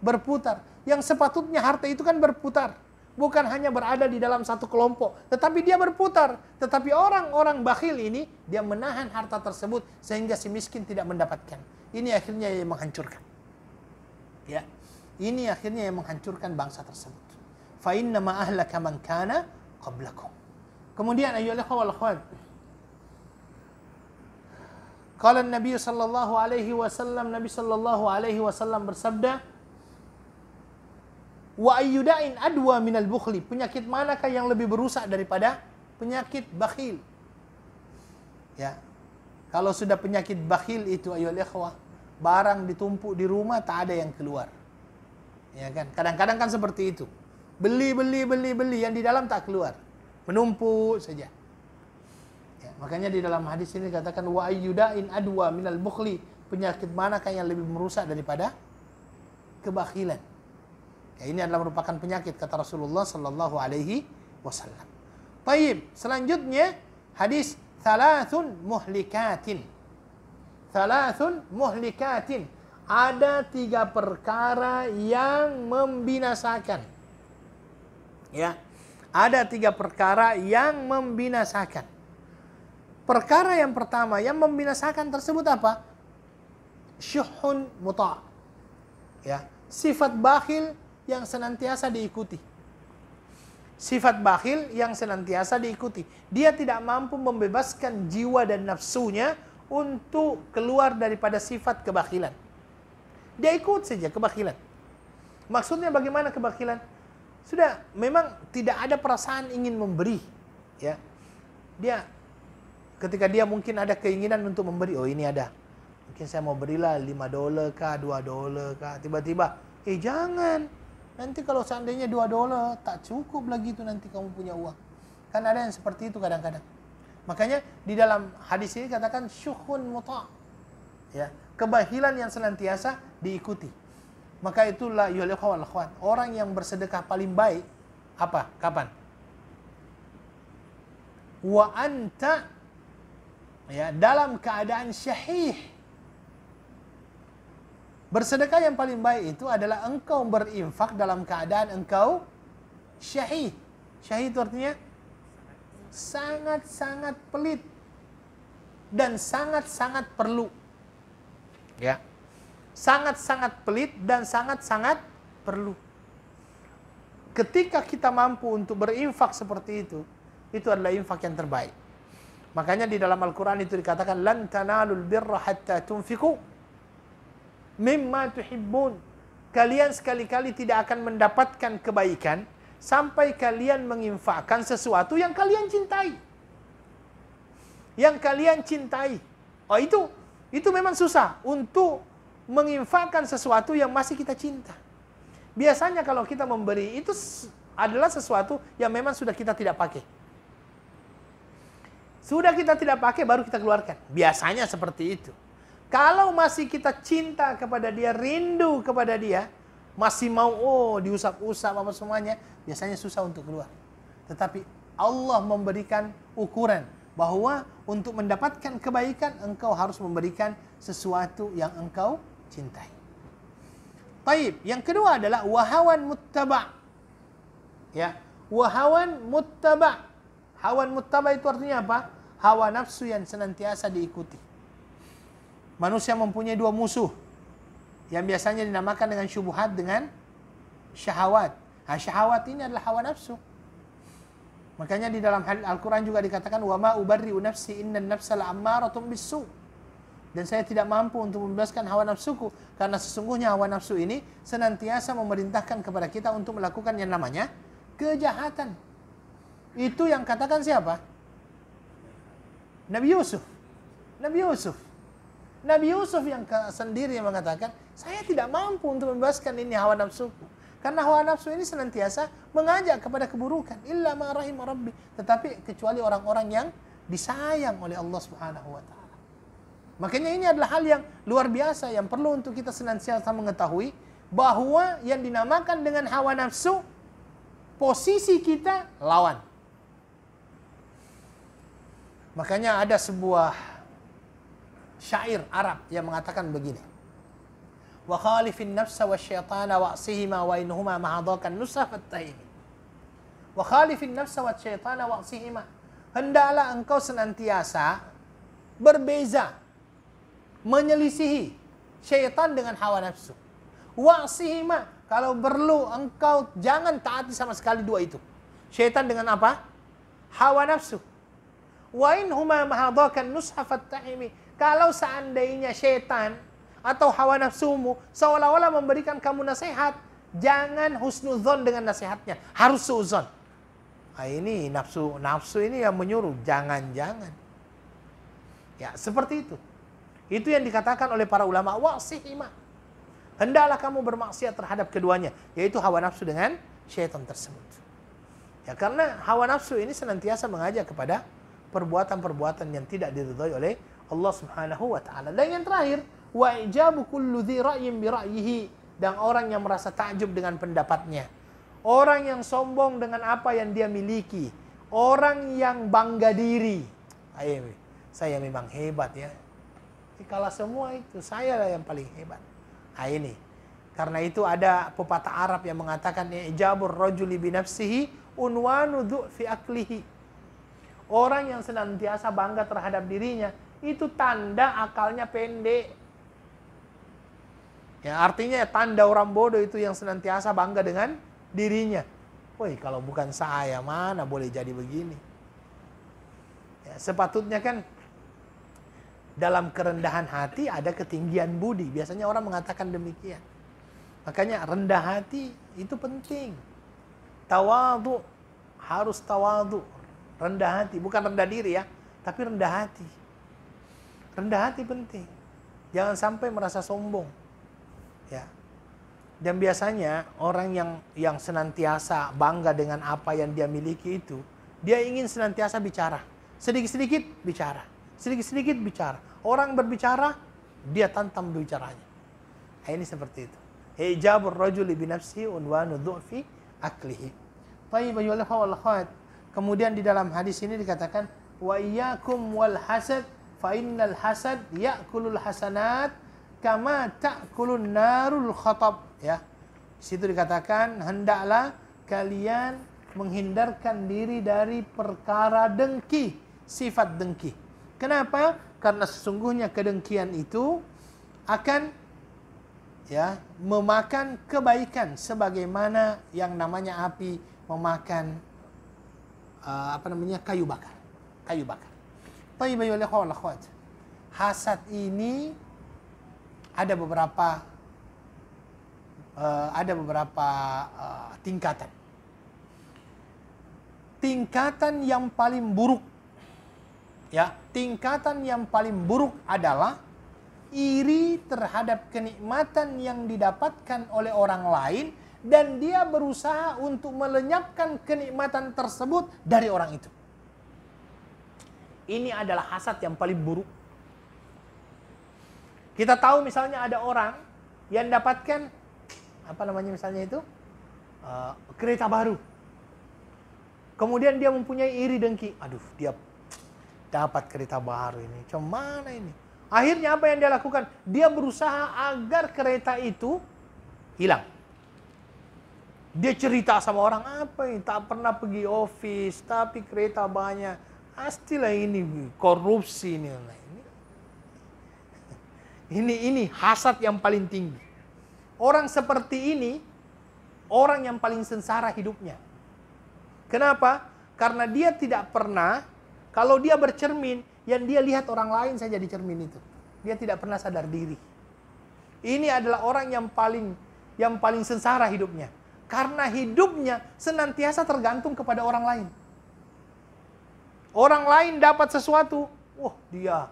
berputar. Yang sepatutnya harta itu kan berputar. Bukan hanya berada di dalam satu kelompok, tetapi dia berputar. Tetapi orang-orang bakhil ini, dia menahan harta tersebut sehingga si miskin tidak mendapatkan. Ini akhirnya yang menghancurkan. Ya, ini akhirnya yang menghancurkan bangsa tersebut. Fa inna ma ahlaka man kana qablakum. Kemudian ayyuhal ikhwah wal akhwat, qala Nabi sallallahu alaihi wasallam, Nabi sallallahu alaihi wasallam bersabda, wa ayyudain adwa minal bukhli. Penyakit manakah yang lebih berusak daripada penyakit bakhil? Ya. Kalau sudah penyakit bakhil itu ayyuhal ikhwah, barang ditumpuk di rumah tak ada yang keluar. Ya kan? Kadang-kadang kan seperti itu. Beli yang di dalam tak keluar. Menumpuk saja. Ya, makanya di dalam hadis ini dikatakan wa ayyudain adwa minal bukhli. Penyakit manakah yang lebih merusak daripada kebakhilan? Ya, ini adalah merupakan penyakit kata Rasulullah sallallahu alaihi wasallam. Baik, selanjutnya hadis thalathun muhlikatin. Thalathun muhlikatin. Ada 3 perkara yang membinasakan. Ya. Ada 3 perkara yang membinasakan. Perkara yang pertama yang membinasakan tersebut apa? Syuhun muta'. Ya, sifat bakhil yang senantiasa diikuti. Sifat bakhil yang senantiasa diikuti. Dia tidak mampu membebaskan jiwa dan nafsunya untuk keluar daripada sifat kebakhilan. Dia ikut saja kebakhilan. Maksudnya bagaimana kebakhilan? Sudah memang tidak ada perasaan ingin memberi. Ya. Dia ketika dia mungkin ada keinginan untuk memberi, oh ini ada. Mungkin saya mau berilah $5 kah, $2 kah. Tiba-tiba, jangan. Nanti kalau seandainya $2 tak cukup lagi itu nanti kamu punya uang. Kan ada yang seperti itu kadang-kadang. Makanya di dalam hadis ini katakan syuhun muta'. Ya, kebakhilan yang senantiasa diikuti. Maka itulah ya ikhwan wal akhwat, orang yang bersedekah paling baik apa? Kapan? Wa anta, ya, dalam keadaan syahih. Bersedekah yang paling baik itu adalah engkau berinfak dalam keadaan engkau syahih. Syahih itu artinya sangat-sangat pelit dan sangat-sangat perlu. Ya. Sangat-sangat pelit dan sangat-sangat perlu. Ketika kita mampu untuk berinfak seperti itu adalah infak yang terbaik. Makanya di dalam Al-Quran itu dikatakan lan tanalul birra hatta tunfiqu mimma tuhibbun. Kalian sekali-kali tidak akan mendapatkan kebaikan sampai kalian menginfakkan sesuatu yang kalian cintai. Yang kalian cintai. Oh itu memang susah untuk menginfakkan sesuatu yang masih kita cinta. Biasanya kalau kita memberi itu adalah sesuatu yang memang sudah kita tidak pakai. Sudah kita tidak pakai baru kita keluarkan. Biasanya seperti itu. Kalau masih kita cinta kepada dia, rindu kepada dia, masih mau diusap-usap apa semuanya, biasanya susah untuk keluar. Tetapi Allah memberikan ukuran bahwa untuk mendapatkan kebaikan engkau harus memberikan sesuatu yang engkau cintai. Taib, yang kedua adalah wahawan muttaba'. Ya, wahawan muttaba'. Hawan muttaba' itu artinya apa? Hawa nafsu yang senantiasa diikuti. Manusia mempunyai 2 musuh yang biasanya dinamakan dengan syubhat dengan syahwat. Syahwat ini adalah hawa nafsu. Makanya di dalam Al-Quran juga dikatakan wa ma ubarri'u nafsi innan nafsa la'ammaratun bis-su'. Dan saya tidak mampu untuk membebaskan hawa nafsuku karena sesungguhnya hawa nafsu ini senantiasa memerintahkan kepada kita untuk melakukan yang namanya kejahatan. Itu yang katakan siapa? Nabi Yusuf. Nabi Yusuf. Nabi Yusuf yang sendiri yang mengatakan, saya tidak mampu untuk membebaskan ini hawa nafsuku. Karena hawa nafsu ini senantiasa mengajak kepada keburukan. Illa ma rahim rabbi. Tetapi kecuali orang-orang yang disayang oleh Allah Subhanahu wa ta'ala. Makanya ini adalah hal yang luar biasa yang perlu untuk kita senantiasa mengetahui bahwa yang dinamakan dengan hawa nafsu, posisi kita lawan. Makanya ada sebuah syair Arab yang mengatakan begini. Wa khalifin nafsa wa syaitana wa'sihima wa inhuma mahadakan nusra fattahimi. Wa khalifin nafsa wa syaitana wa'sihima. Hendaklah engkau senantiasa berbeza, menyelisihi syaitan dengan hawa nafsu. Wa'sihima, kalau perlu engkau jangan taati sama sekali dua itu. Syaitan dengan apa? Hawa nafsu. Wa in huma mahadakan nusha fattahimi. Kalau seandainya syaitan atau hawa nafsumu seolah-olah memberikan kamu nasihat, jangan husnudzon dengan nasihatnya, harus suudzon. Nah, ini nafsu ini yang menyuruh, jangan-jangan. Ya, seperti itu. Itu yang dikatakan oleh para ulama, wa'sihima. Hendaklah kamu bermaksiat terhadap keduanya, yaitu hawa nafsu dengan syaitan tersebut. Ya, karena hawa nafsu ini senantiasa mengajak kepada perbuatan-perbuatan yang tidak diridhai oleh Allah Subhanahu wa taala. Dan yang terakhir, wa ijabu kullu dzi ra'yin bi ra'yihi, dan orang yang merasa takjub dengan pendapatnya. Orang yang sombong dengan apa yang dia miliki. Orang yang bangga diri. Saya memang hebat ya. Kalah semua itu, saya lah yang paling hebat. Nah ini. Karena itu ada pepatah Arab yang mengatakan ijabur rajuli bi nafsihi unwanu du'fi aklihi. Orang yang senantiasa bangga terhadap dirinya, itu tanda akalnya pendek. Ya, artinya tanda orang bodoh itu yang senantiasa bangga dengan dirinya. Woi, kalau bukan saya, mana boleh jadi begini. Ya, sepatutnya kan dalam kerendahan hati ada ketinggian budi. Biasanya orang mengatakan demikian. Makanya rendah hati itu penting. Tawadhu, harus tawadhu. Rendah hati, bukan rendah diri ya, tapi rendah hati. Rendah hati penting. Jangan sampai merasa sombong. Ya. Dan biasanya orang yang senantiasa bangga dengan apa yang dia miliki itu, dia ingin senantiasa bicara. Sedikit-sedikit bicara. Sedikit-sedikit bicara. Orang berbicara, dia tantang bicaranya. Nah, ini seperti itu. Ijabur rajuli bi nafsihi unwanu du'fi aklihi. Baik, ayyuhal wal akhwat. Kemudian di dalam hadis ini dikatakan wa iyyakum wal hasad fa innal hasad ya'kulul hasanat kama ta'kulun narul khatab, ya. Di situ dikatakan hendaklah kalian menghindarkan diri dari perkara dengki, sifat dengki. Kenapa? Karena sesungguhnya kedengkian itu akan memakan kebaikan sebagaimana yang namanya api memakan kayu bakar. Kayu bakar. Baik, ayyuhal ikhwah wal akhwat. Hasad ini ada beberapa tingkatan. Tingkatan yang paling buruk, ya, tingkatan yang paling buruk adalah iri terhadap kenikmatan yang didapatkan oleh orang lain dan dia berusaha untuk melenyapkan kenikmatan tersebut dari orang itu. Ini adalah hasad yang paling buruk. Kita tahu misalnya ada orang yang dapatkan misalnya itu kereta baru. Kemudian dia mempunyai iri dengki. Aduh, dia dapat kereta baru ini. Cuman ini. Akhirnya apa yang dia lakukan? Dia berusaha agar kereta itu hilang. Dia cerita sama orang, apa ini? Tak pernah pergi office, tapi kereta banyak. Pastilah ini korupsi ini. Ini hasad yang paling tinggi. Orang seperti ini, orang yang paling sengsara hidupnya. Kenapa? Karena dia tidak pernah, kalau dia bercermin, yang dia lihat orang lain saja di cermin itu. Dia tidak pernah sadar diri. Ini adalah orang yang paling sengsara hidupnya. Karena hidupnya senantiasa tergantung kepada orang lain. Orang lain dapat sesuatu, dia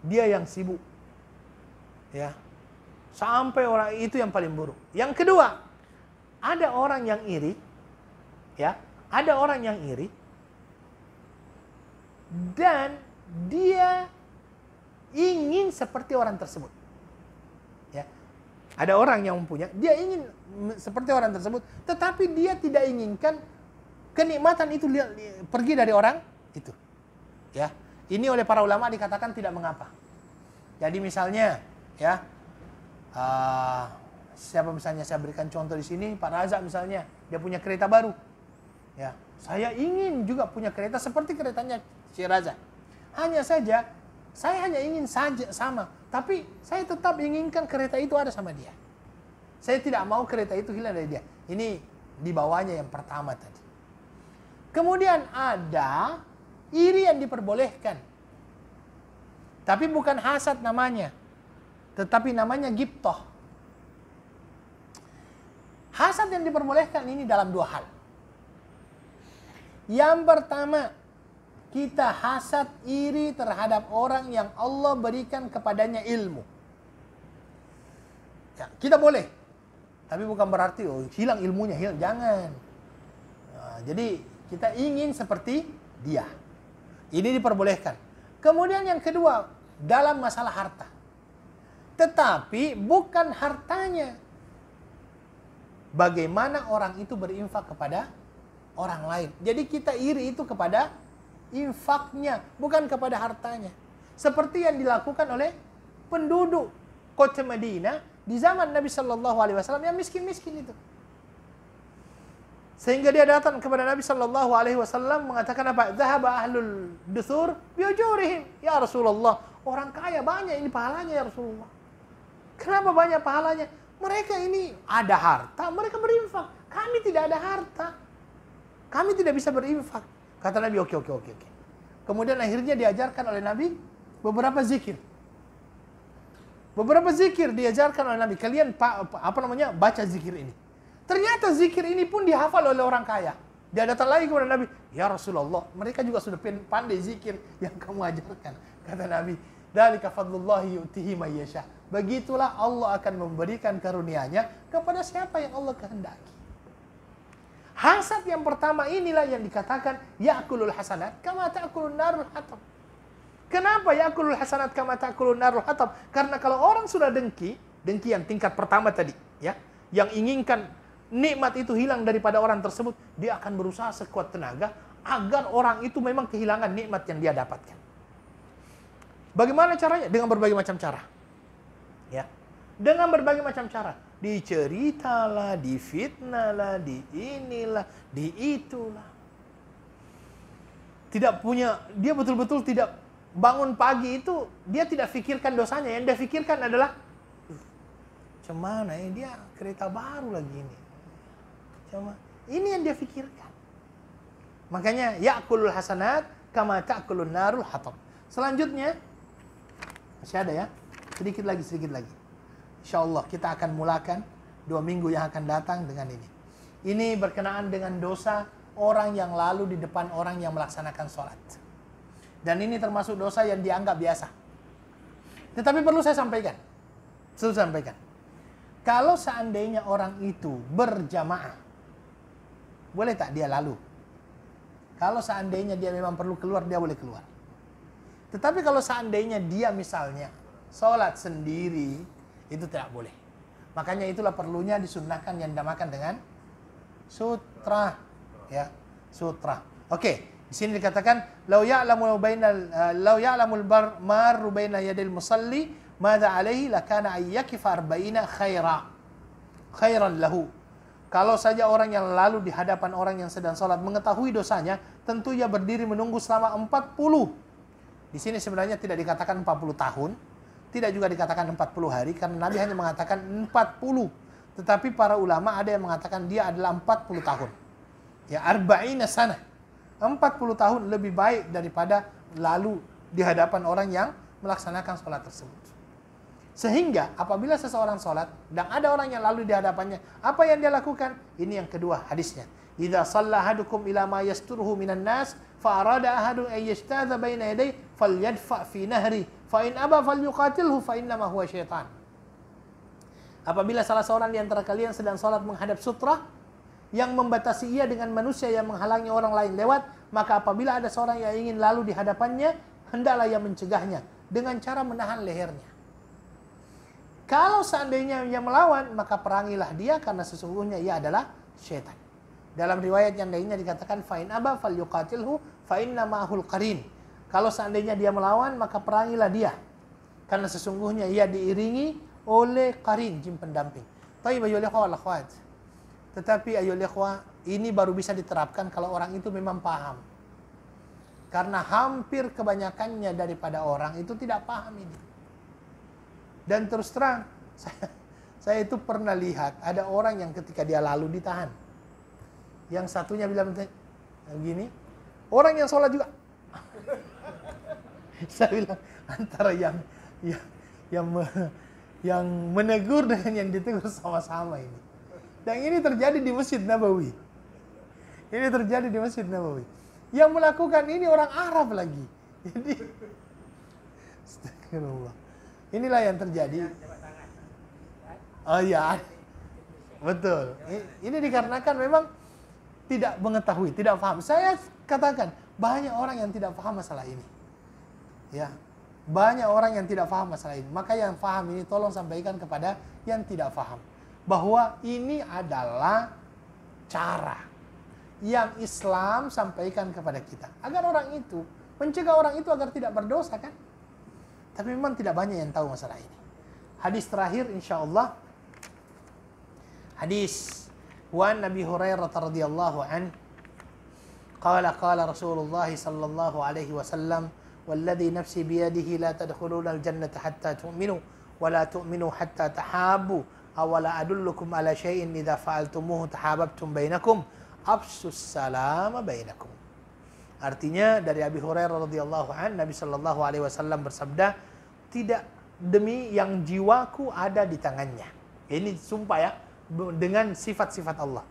yang sibuk. Ya. Sampai orang itu yang paling buruk. Yang kedua, ada orang yang iri, ya, ada orang yang iri dan dia ingin seperti orang tersebut. Ya. Ada orang yang mempunyai, dia ingin seperti orang tersebut, tetapi dia tidak inginkan kenikmatan itu pergi dari orang itu. Ya, ini oleh para ulama dikatakan tidak mengapa. Jadi misalnya, ya, siapa misalnya saya berikan contoh di sini, Pak Razak misalnya, dia punya kereta baru. Ya, saya ingin juga punya kereta seperti keretanya si Razak. Hanya saja, saya hanya ingin saja sama, tapi saya tetap inginkan kereta itu ada sama dia. Saya tidak mau kereta itu hilang dari dia. Ini di bawahnya yang pertama tadi. Kemudian ada iri yang diperbolehkan. Tapi bukan hasad namanya, tetapi namanya ghibthah. Hasad yang diperbolehkan ini dalam dua hal. Yang pertama, kita hasad iri terhadap orang yang Allah berikan kepadanya ilmu. Ya, kita boleh. Tapi bukan berarti hilang ilmunya, hilang. Jangan. Nah, jadi kita ingin seperti dia. Ini diperbolehkan. Kemudian yang kedua, dalam masalah harta. Tetapi bukan hartanya. Bagaimana orang itu berinfak kepada orang lain. Jadi kita iri itu kepada infaknya, bukan kepada hartanya. Seperti yang dilakukan oleh penduduk kota Madinah di zaman Nabi Shallallahu Alaihi Wasallam yang miskin-miskin itu. Sehingga dia datang kepada Nabi Shallallahu Alaihi Wasallam mengatakan apa? Zahaba ahlul dusur biujurihim. Ya Rasulullah, orang kaya banyak ini pahalanya ya Rasulullah. Kenapa banyak pahalanya? Mereka ini ada harta, mereka berinfak. Kami tidak ada harta. Kami tidak bisa berinfak. Kata Nabi, oke. Kemudian akhirnya diajarkan oleh Nabi beberapa zikir. Beberapa zikir diajarkan oleh Nabi. Kalian baca zikir ini. Ternyata zikir ini pun dihafal oleh orang kaya. Dia datang lagi kepada Nabi, ya Rasulullah, mereka juga sudah pandai zikir yang kamu ajarkan. Kata Nabi, dzalika fadlullahi yu'tihi may yasha. Begitulah Allah akan memberikan karunia-Nya kepada siapa yang Allah kehendaki. Hasad yang pertama inilah yang dikatakan ya'kulul hasanat kama ta'kulun narul hatab. Kenapa ya'kulul hasanat kama ta'kulun narul hatab? Karena kalau orang sudah dengki yang tingkat pertama tadi, ya, yang inginkan nikmat itu hilang daripada orang tersebut, dia akan berusaha sekuat tenaga agar orang itu memang kehilangan nikmat yang dia dapatkan. Bagaimana caranya? Dengan berbagai macam cara. Ya. Dengan berbagai macam cara. Diceritalah, difitnahlah, di inilah, di itulah. Tidak punya, dia betul-betul tidak bangun pagi itu, dia tidak fikirkan dosanya. Yang dia fikirkan adalah, cuman dia kereta baru lagi ini. Cuma ini yang dia fikirkan. Makanya ya'kulul hasanat kama ta'kulun narul hatab. Selanjutnya masih ada ya. Sedikit lagi. InsyaAllah kita akan mulakan 2 minggu yang akan datang dengan ini. Ini berkenaan dengan dosa orang yang lalu di depan orang yang melaksanakan sholat. Dan ini termasuk dosa yang dianggap biasa. Tetapi perlu saya sampaikan. Kalau seandainya orang itu berjamaah, boleh tak dia lalu? Kalau seandainya dia memang perlu keluar, dia boleh keluar. Tetapi kalau seandainya dia misalnya sholat sendiri, itu tidak boleh. Makanya itulah perlunya disunnahkan yang dinamakan dengan sutra, ya, sutra. Oke, di sini dikatakan lau ya'lamul marru baina yadil musalli madza alaihi lakana ayyakifa arba'ina khairan lahu. Kalau saja orang yang lalu di hadapan orang yang sedang sholat mengetahui dosanya, tentu ia berdiri menunggu selama 40. Di sini sebenarnya tidak dikatakan 40 tahun. Tidak juga dikatakan 40 hari, karena Nabi hanya mengatakan 40. Tetapi para ulama ada yang mengatakan dia adalah 40 tahun. Ya, arba'ina sana. 40 tahun lebih baik daripada lalu di hadapan orang yang melaksanakan sholat tersebut. Sehingga apabila seseorang sholat, dan ada orang yang lalu di hadapannya, apa yang dia lakukan? Ini yang kedua hadisnya. Idza shalla ahadukum ila ma yasturuhu minan nas, fa arada ahadun an yashtadha baina yadayhi falyadfa fi nahri. Fa in aba falyuqatilhu fa innama huwa syaitan. Apabila salah seorang di antara kalian sedang salat menghadap sutra yang membatasi ia dengan manusia yang menghalangi orang lain lewat, maka apabila ada seorang yang ingin lalu di hadapannya, hendaklah ia mencegahnya dengan cara menahan lehernya. Kalau seandainya ia melawan, maka perangilah dia karena sesungguhnya ia adalah syaitan. Dalam riwayat yang lainnya dikatakan fa'in aba falyuqatilhu fa inna ma'ahul qarin. Kalau seandainya dia melawan, maka perangilah dia karena sesungguhnya ia diiringi oleh qarin, jin pendamping. Taib ayyuhal ikhwah wal akhwat. Tetapi ayyuhal ikhwah, ini baru bisa diterapkan kalau orang itu memang paham. Karena hampir kebanyakannya daripada orang itu tidak paham ini. Dan terus terang, saya itu pernah lihat ada orang yang ketika dia lalu ditahan. Yang satunya bilang begini, orang yang sholat juga. Saya bilang antara yang menegur dengan yang ditegur sama-sama ini. Dan ini terjadi di Masjid Nabawi. Ini terjadi di Masjid Nabawi. Yang melakukan ini orang Arab lagi. Jadi, astagfirullah. Inilah yang terjadi. Oh iya, betul. Ini dikarenakan memang tidak mengetahui, tidak paham. Saya katakan banyak orang yang tidak paham masalah ini. Ya, banyak orang yang tidak paham masalah ini. Maka yang paham ini tolong sampaikan kepada yang tidak paham bahwa ini adalah cara yang Islam sampaikan kepada kita agar orang itu mencegah orang itu agar tidak berdosa kan. Tapi memang tidak banyak yang tahu masalah ini. Hadis terakhir insyaallah, hadis Wan Nabi Hurairah radhiyallahu an qala Rasulullah sallallahu alaihi wasallam walladhi nafsi biyadihi la tadkhuluna al-jannata hatta tu'minu wa la tu'minu hatta tahabbu awala adullukum ala syai'in idza fa'altumuhu tahabbtum bainakum afsus salama bainakum. Artinya dari Abi Hurairah radhiyallahu an, Nabi sallallahu alaihi wasallam bersabda, tidak demi yang jiwaku ada di tangannya. Ini sumpah ya, dengan sifat-sifat Allah.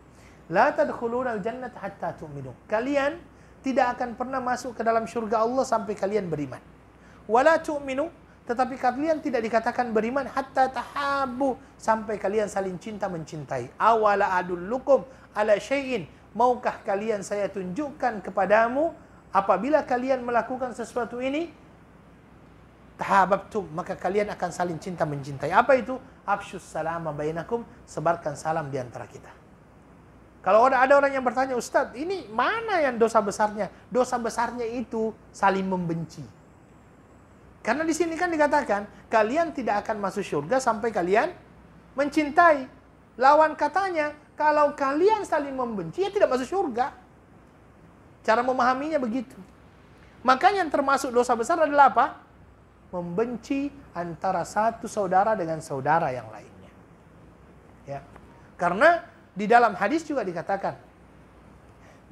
La tadkhuluna al-jannata hatta tu'minu. Kalian tidak akan pernah masuk ke dalam surga Allah sampai kalian beriman. Wala tu'minu, tetapi kalian tidak dikatakan beriman hatta tahabbu, sampai kalian saling cinta mencintai. Awala adullukum ala syai'in, maukah kalian saya tunjukkan kepadamu apabila kalian melakukan sesuatu ini tahabbtum, maka kalian akan saling cinta mencintai. Apa itu? Afsyus salama bainakum, sebarkan salam di antara kita. Kalau ada orang yang bertanya, Ustadz, ini mana yang dosa besarnya? Dosa besarnya itu saling membenci. Karena di sini kan dikatakan, kalian tidak akan masuk surga sampai kalian mencintai. Lawan katanya, kalau kalian saling membenci, ya tidak masuk surga. Cara memahaminya begitu. Makanya yang termasuk dosa besar adalah apa? Membenci antara satu saudara dengan saudara yang lainnya. Ya. Karena di dalam hadis juga dikatakan,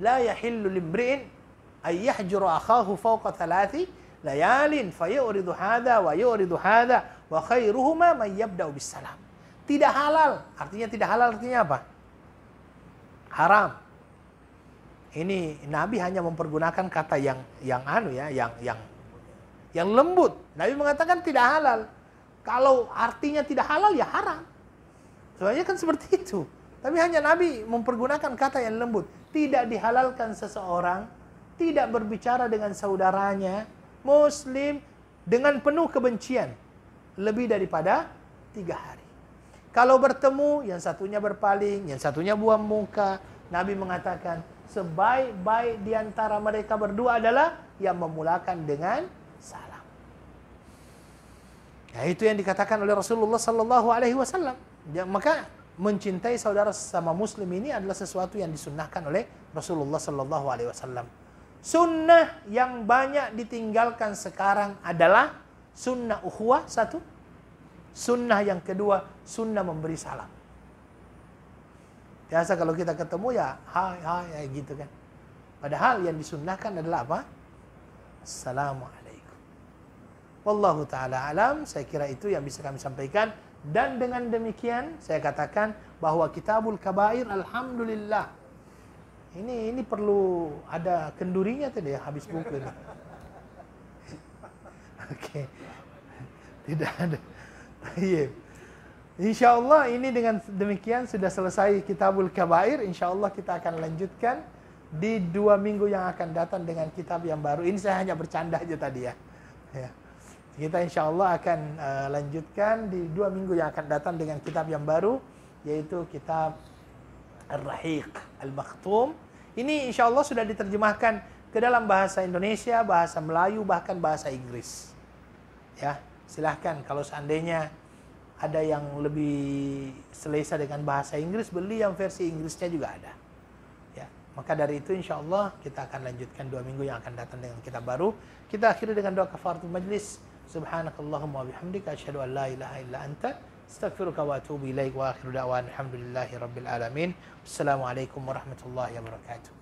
la yahillu limri'in ay yahjuru akhahu fawqa thalathi layalin fayuridu hadha wa yuridu hadha wa khairuhuma man yabda'u bis salam. Tidak halal. Artinya tidak halal artinya apa? Haram. Ini Nabi hanya mempergunakan kata yang lembut. Nabi mengatakan tidak halal. Kalau artinya tidak halal ya haram. Soalnya kan seperti itu. Tapi hanya Nabi mempergunakan kata yang lembut. Tidak dihalalkan seseorang tidak berbicara dengan saudaranya Muslim dengan penuh kebencian lebih daripada 3 hari. Kalau bertemu, yang satunya berpaling, yang satunya buang muka. Nabi mengatakan sebaik-baik di antara mereka berdua adalah yang memulakan dengan salam. Nah, itu yang dikatakan oleh Rasulullah sallallahu alaihi wasallam. Maka mencintai saudara sesama muslim ini adalah sesuatu yang disunnahkan oleh Rasulullah sallallahu alaihi wasallam. Sunnah yang banyak ditinggalkan sekarang adalah sunnah ukhuwah satu. Sunnah yang kedua, sunnah memberi salam. Biasa kalau kita ketemu ya hai gitu kan. Padahal yang disunnahkan adalah apa? Assalamualaikum. Wallahu ta'ala alam. Saya kira itu yang bisa kami sampaikan. Dan dengan demikian saya katakan bahwa Kitabul Kabair alhamdulillah. Ini perlu ada kendurinya tadi ya habis buku ini. Oke. Tidak ada. Baik. InsyaAllah ini dengan demikian sudah selesai Kitabul Kabair. InsyaAllah kita akan lanjutkan di 2 minggu yang akan datang dengan kitab yang baru. Ini saya hanya bercanda aja tadi ya. Kita insya Allah akan lanjutkan di 2 minggu yang akan datang dengan kitab yang baru, yaitu kitab Ar-Rahiq Al-Makhtum. Ini insya Allah sudah diterjemahkan ke dalam bahasa Indonesia, bahasa Melayu, bahkan bahasa Inggris. Ya, silahkan kalau seandainya ada yang lebih selesa dengan bahasa Inggris, beli yang versi Inggrisnya juga ada. Ya, maka dari itu insya Allah kita akan lanjutkan 2 minggu yang akan datang dengan kitab baru. Kita akhiri dengan doa kafaratul majlis. Subhanakallahumma wa bihamdika asyhadu an la ilaha illa anta astaghfiruka wa atubu ilaik wa akhiru da'wan alhamdulillahi rabbil alamin. Wassalamualaikum warahmatullahi wabarakatuh.